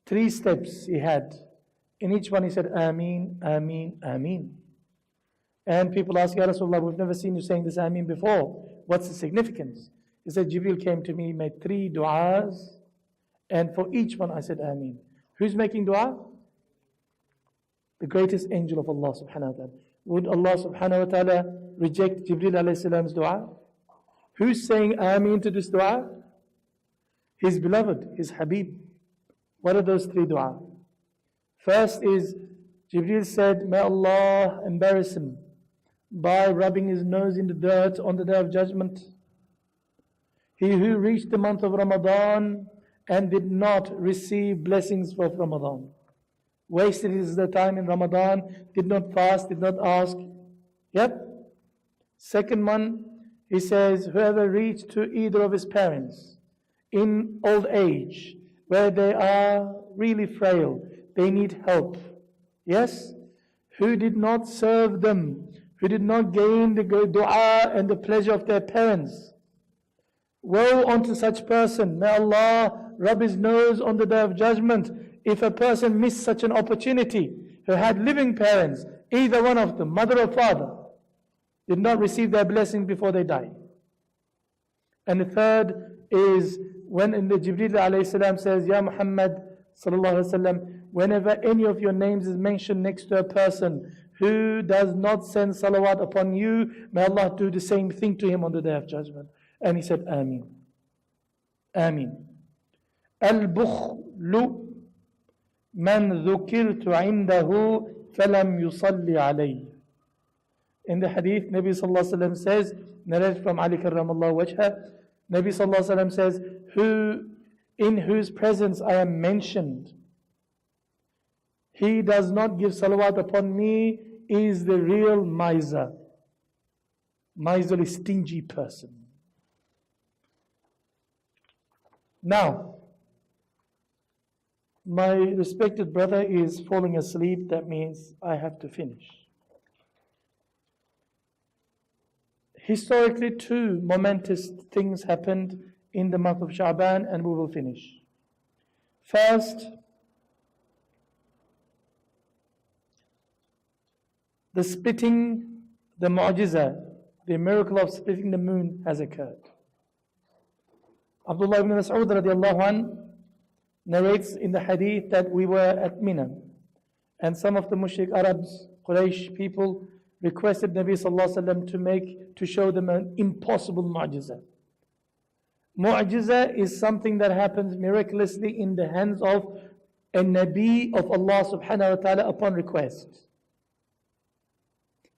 3 steps he had. In each one he said, Ameen, Ameen, Ameen. And people ask, Ya Rasulullah, we've never seen you saying this Ameen before. What's the significance? He said, Jibreel came to me, made 3 du'as, and for each one I said Ameen. Who's making dua? The greatest angel of Allah subhanahu wa ta'ala. Would Allah subhanahu wa ta'ala reject Jibreel alayhi salam's dua? Who's saying Ameen to this dua? His beloved, his Habib. What are those 3 dua? First is, Jibreel said, may Allah embarrass him by rubbing his nose in the dirt on the day of judgment. He who reached the month of Ramadan and did not receive blessings of Ramadan, wasted his time in Ramadan, did not fast, did not ask. Yep. Second one, he says, whoever reached to either of his parents in old age, where they are really frail, they need help. Yes? Who did not serve them, who did not gain the dua and the pleasure of their parents. Woe unto such person. May Allah rub his nose on the day of judgment if a person missed such an opportunity, who had living parents, either one of them, mother or father, did not receive their blessing before they died. And the third is when in the Jibreel alayhi salam says, Ya Muhammad sallallahu alaihi wasallam, whenever any of your names is mentioned next to a person who does not send salawat upon you, may Allah do the same thing to him on the day of judgment. And he said, Ameen. Ameen. Al-bukhlu man dhukirtu indahu falam yusalli alayhi. In the hadith, Nabi sallallahu alaihi wasallam says, narrated from Ali karramallahu wajha, Nabi sallallahu alaihi wasallam says, in whose presence I am mentioned, he does not give salawat upon me, is the real miser. Miserly, stingy person. Now, my respected brother is falling asleep. That means I have to finish. Historically, 2 momentous things happened in the month of Sha'ban, and we will finish. First, the splitting, the mu'jiza, the miracle of splitting the moon has occurred. Abdullah ibn Mas'ud radiallahu anh narrates in the hadith that we were at Mina, and some of the mushrik Arabs, Quraysh people, requested Nabi sallallahu alaihi wasallam to show them an impossible mu'jiza. Mu'jiza is something that happens miraculously in the hands of a Nabi of Allah subhanahu wa ta'ala upon request.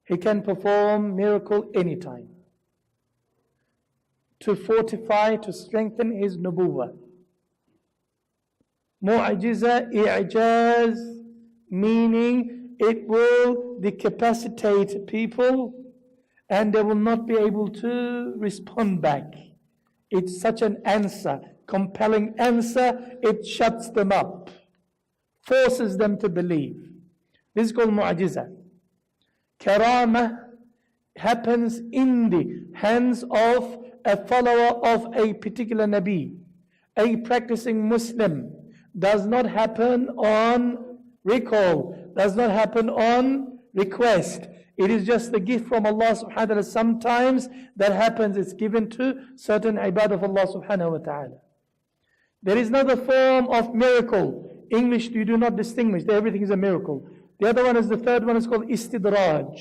He can perform miracle anytime to fortify, to strengthen his nubuwwah. Mu'jiza, i'jaz, meaning it will decapacitate people and they will not be able to respond back. It's such an answer, compelling answer, it shuts them up, forces them to believe. This is called mu'jiza. Karama happens in the hands of a follower of a particular Nabi. A practicing Muslim. Does not happen on recall, does not happen on request. It is just a gift from Allah subhanahu wa ta'ala. Sometimes that happens, it's given to certain ibad of Allah subhanahu wa ta'ala. There is another form of miracle. English, you do not distinguish, everything is a miracle. The other one is, the third one is called istidraj.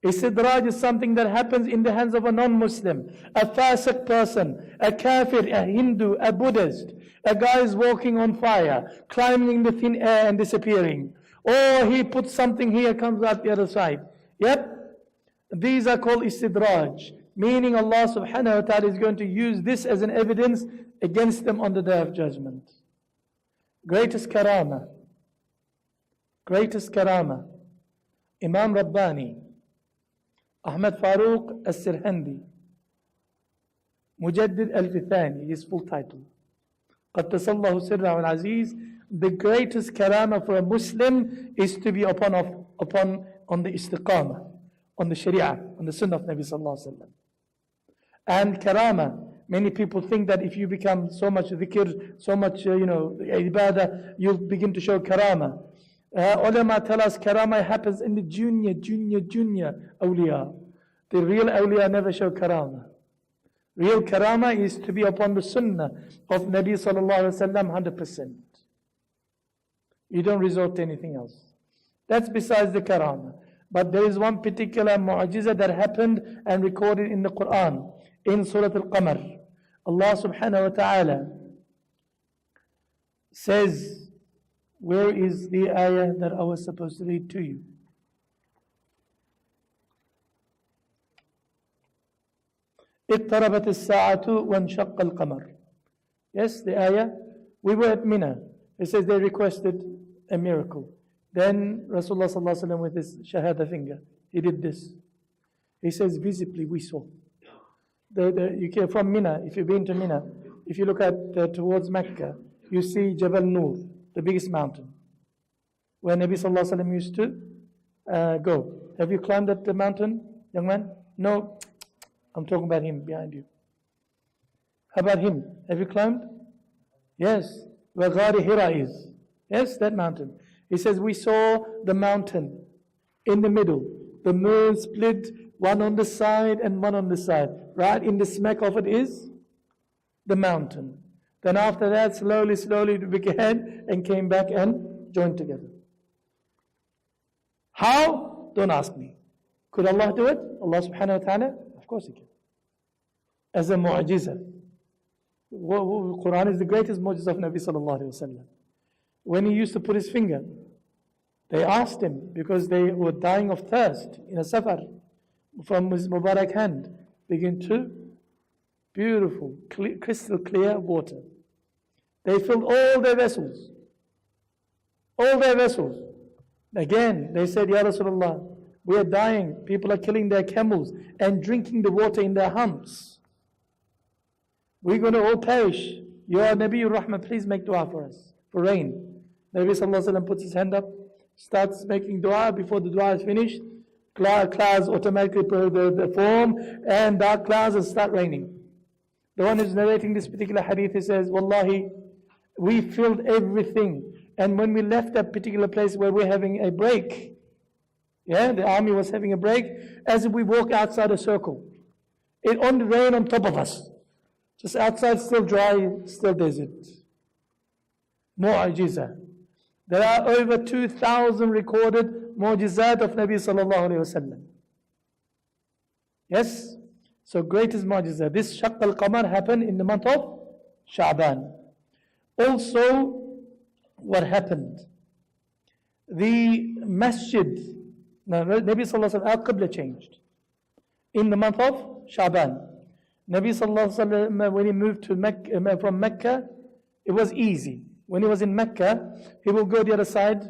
Istidraj is something that happens in the hands of a non-Muslim, a fasiq person, a kafir, a Hindu, a Buddhist. A guy is walking on fire, climbing the thin air and disappearing. Or he puts something here, comes out the other side. Yep. These are called istidraj, meaning Allah subhanahu wa ta'ala is going to use this as an evidence against them on the Day of Judgment. Greatest karama. Greatest karama. Imam Rabbani, Ahmad Farooq al-Sirhandi, Mujaddid al-Fithani, his full title. Qaddasallahu sirra al-Aziz. The greatest karama for a Muslim is to be on the istiqamah, on the sharia, on the sunnah of Nabi sallallahu alaihi wasallam. And karama, many people think that if you become so much dhikr, so much ibadah, you'll begin to show karama. Ulama tell us karama happens in the junior awliya. The real awliya never show karama. Real karama is to be upon the sunnah of Nabi sallallahu alaihi wasallam 100%. You don't resort to anything else. That's besides the karama. But there is one particular mu'jiza that happened and recorded in the Quran, in Surah Al-Qamar. Allah subhanahu wa ta'ala says, where is the ayah that I was supposed to read to you? اقتربت الساعة وانشق القمر. Yes, the ayah. We were at Mina. It says they requested a miracle. Then Rasulullah sallallahu alaihi wasallam with his shahada finger, he did this. He says, visibly we saw. You can, from Mina, if you've been to Mina, if you look at towards Mecca, you see Jabal Nur, the biggest mountain, where Nabi sallallahu alaihi wasallam used to go. Have you climbed that mountain, young man? No. I'm talking about him behind you. How about him? Have you climbed? Yes. Where Ghari Hira is. Yes, that mountain. He says, we saw the mountain in the middle. The moon split, one on the side and one on the side. Right in the smack of it is the mountain. Then after that, slowly it began and came back and joined together. How? Don't ask me. Could Allah do it? Allah subhanahu wa ta'ala? Of course He can. As a mu'jiza. Quran is the greatest mu'jiza of Nabi sallallahu alayhi wa sallam. When he used to put his finger, they asked him, because they were dying of thirst in a safar, from his Mubarak hand, begin to beautiful, crystal clear water. They filled all their vessels. All their vessels. Again, they said, Ya Rasulullah, we are dying. People are killing their camels and drinking the water in their humps. We're going to all perish. Ya Nabiyyur Rahmah, please make dua for us, for rain. Nabi sallallahu alaihi wasallam puts his hand up, starts making dua. Before the dua is finished, clouds automatically form, and dark clouds will start raining. The one who's narrating this particular hadith, he says, Wallahi, we filled everything. And when we left that particular place where we're having a break, the army was having a break, as we walk outside a circle, it only rained on top of us. Just outside, still dry, still desert. Mu'jiza. There are over 2,000 recorded mu'jizat of Nabi sallallahu alayhi wa sallam. Yes? So greatest mu'jiza. This Shaqq al-Qamar happened in the month of Sha'ban. Also, what happened? The masjid, Nabi sallallahu alayhi wa sallam, our qibla changed. In the month of Sha'ban. Nabi sallallahu alayhi wa sallam, when he moved to Mecca, from Mecca, it was easy. When he was in Mecca, he will go the other side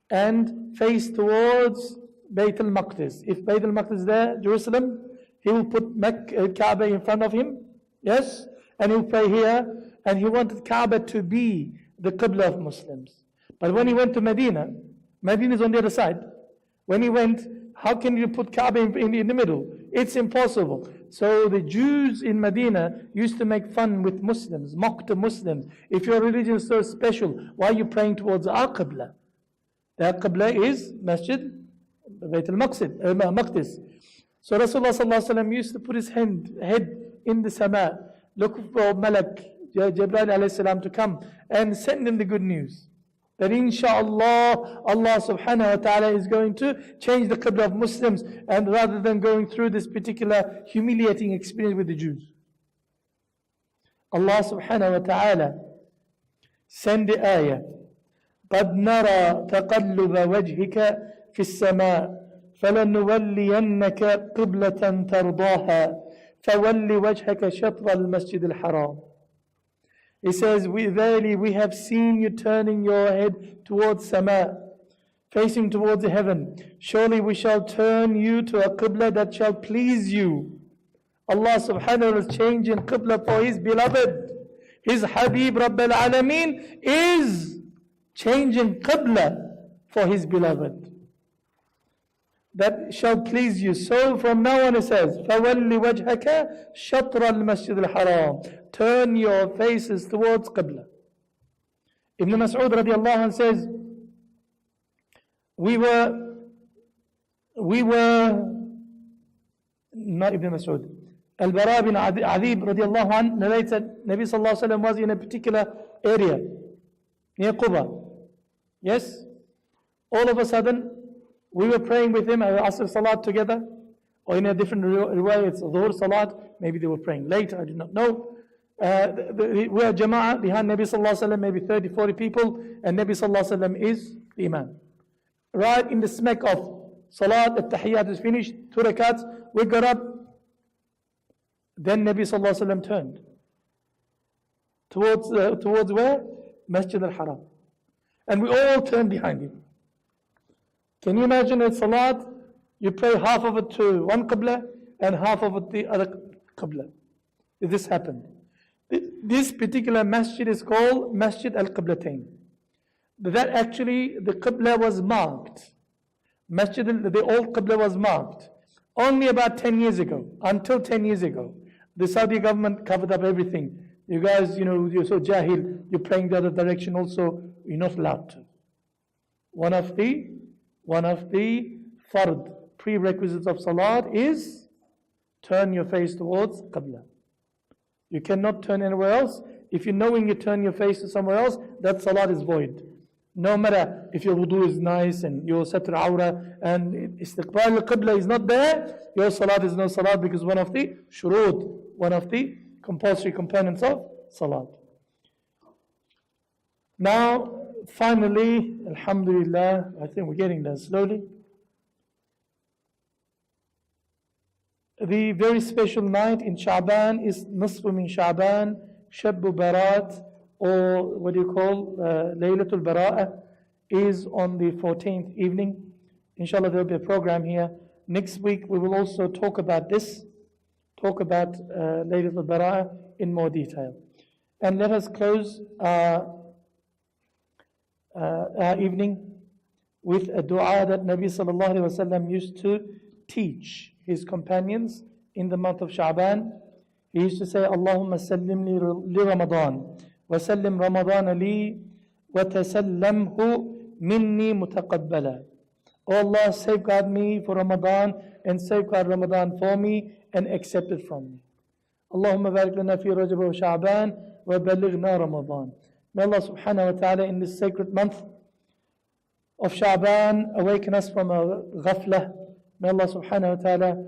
and face towards Bayt al-Maqdis. If Bayt al-Maqdis is there, Jerusalem, he will put Kaaba in front of him, yes, and he will pray here. And he wanted Kaaba to be the Qibla of Muslims. But when he went to Medina, Medina is on the other side. When he went, how can you put Kaaba in the middle? It's impossible. So the Jews in Medina used to make fun with Muslims, mock the Muslims. If your religion is so special, why are you praying towards our Qibla? Their Qibla is Masjid Bayt al-Maqdis. So Rasulullah sallallahu alaihi wasallam used to put his head in the sama, look for Malak, Jibreel alayhi salam to come and send him the good news. that inshallah Allah subhanahu wa ta'ala is going to change the qibla of Muslims, and rather than going through this particular humiliating experience with the Jews. Allah subhanahu wa ta'ala send the ayah, قَدْ نَرَى تَقَلُّبَ وَجْهِكَ فِي السَّمَاءِ فَلَنُوَلِّيَنَّكَ قِبْلَةً تَرْضَاهَا فَوَلِّ وَجْهَكَ شَطْرَ الْمَسْجِدِ الْحَرَامِ. He says, verily we have seen you turning your head towards Sama, facing towards the heaven. Surely we shall turn you to a qibla that shall please you. Allah subhanahu wa ta'ala is changing qibla for His beloved. His Habib Rabbil Alameen is changing qibla for His beloved. That shall please you. So from now on it says, فَوَلِّ وَجْهَكَ شَطْرَ الْمَسْجِدِ الْحَرَامِ. Turn your faces towards qibla. Ibn Mas'ud radiallahu anh says, we were, not Ibn Mas'ud, Al-Bara bin Adib radiallahu anh narrated, Nabi sallallahu alayhi wa sallam was in a particular area, near Quba. Yes? All of a sudden, we were praying with him, Asr Salat together, or in a different riwayah, it's Dhuhr Salat, maybe they were praying later, I do not know. We are Jama'ah behind Nabi Sallallahu Alaihi Wasallam, maybe 30, 40 people, and Nabi Sallallahu Alaihi Wasallam is the Imam. Right in the smack of Salat, the Tahiyyat is finished, 2 rakats, we got up, then Nabi Sallallahu Alaihi Wasallam turned. Towards where? Masjid al-Haram. And we all turned behind him. Can you imagine at Salat, you pray half of it to one qibla and half of it the other qibla. This happened. This particular masjid is called Masjid al-Qiblatain. That actually, the qibla was marked. The old qibla was marked. Only about 10 years ago, until 10 years ago, the Saudi government covered up everything. You guys, you're so jahil, you're praying the other direction also, you're not allowed to. One of the fard, prerequisites of salat is turn your face towards qibla. You cannot turn anywhere else. If you're knowing you turn your face to somewhere else, that salat is void. No matter if your wudu is nice and your satr awra and istiqbal al-qibla is not there, your salat is no salat, because one of the shurut, one of the compulsory components of salat. Now, finally, alhamdulillah, I think we're getting there slowly. The very special night in Sha'ban is Nisfu min Sha'ban, Shabbu Barat, or what do you call Laylatul Bara'ah, is on the 14th evening. Inshallah, there will be a program here. Next week, we will also talk about this, talk about Laylatul Bara'ah in more detail. And let us close our evening with a dua that Nabi sallallahu alaihi wasallam used to teach his companions in the month of Sha'ban. He used to say, Allahumma sallim li Ramadan, wa sallim Ramadan li, wa tasallamhu minni mutaqabbala. Oh Allah, safeguard me for Ramadan, and safeguard Ramadan for me, and accept it from me. Allahumma barik lana fi Rajab wa Sha'ban, wa balighna Ramadan. May Allah subhanahu wa ta'ala in this sacred month of Sha'ban awaken us from our ghaflah. May Allah subhanahu wa ta'ala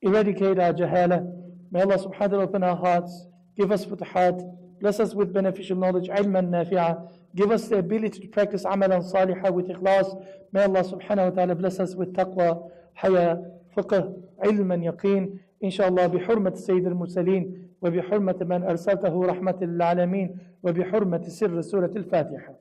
eradicate our jahala. May Allah subhanahu wa ta'ala open our hearts, give us futuhat, bless us with beneficial knowledge, ilman nafi'ah, give us the ability to practice amalan salihah with ikhlas. May Allah subhanahu wa ta'ala bless us with taqwa, haya, fiqh, ilman yaqeen. Inshallah, بحرمة سيد المرسلين وبحرمة من أرسلته رحمة للعالمين وبحرمة سر سورة الفاتحة.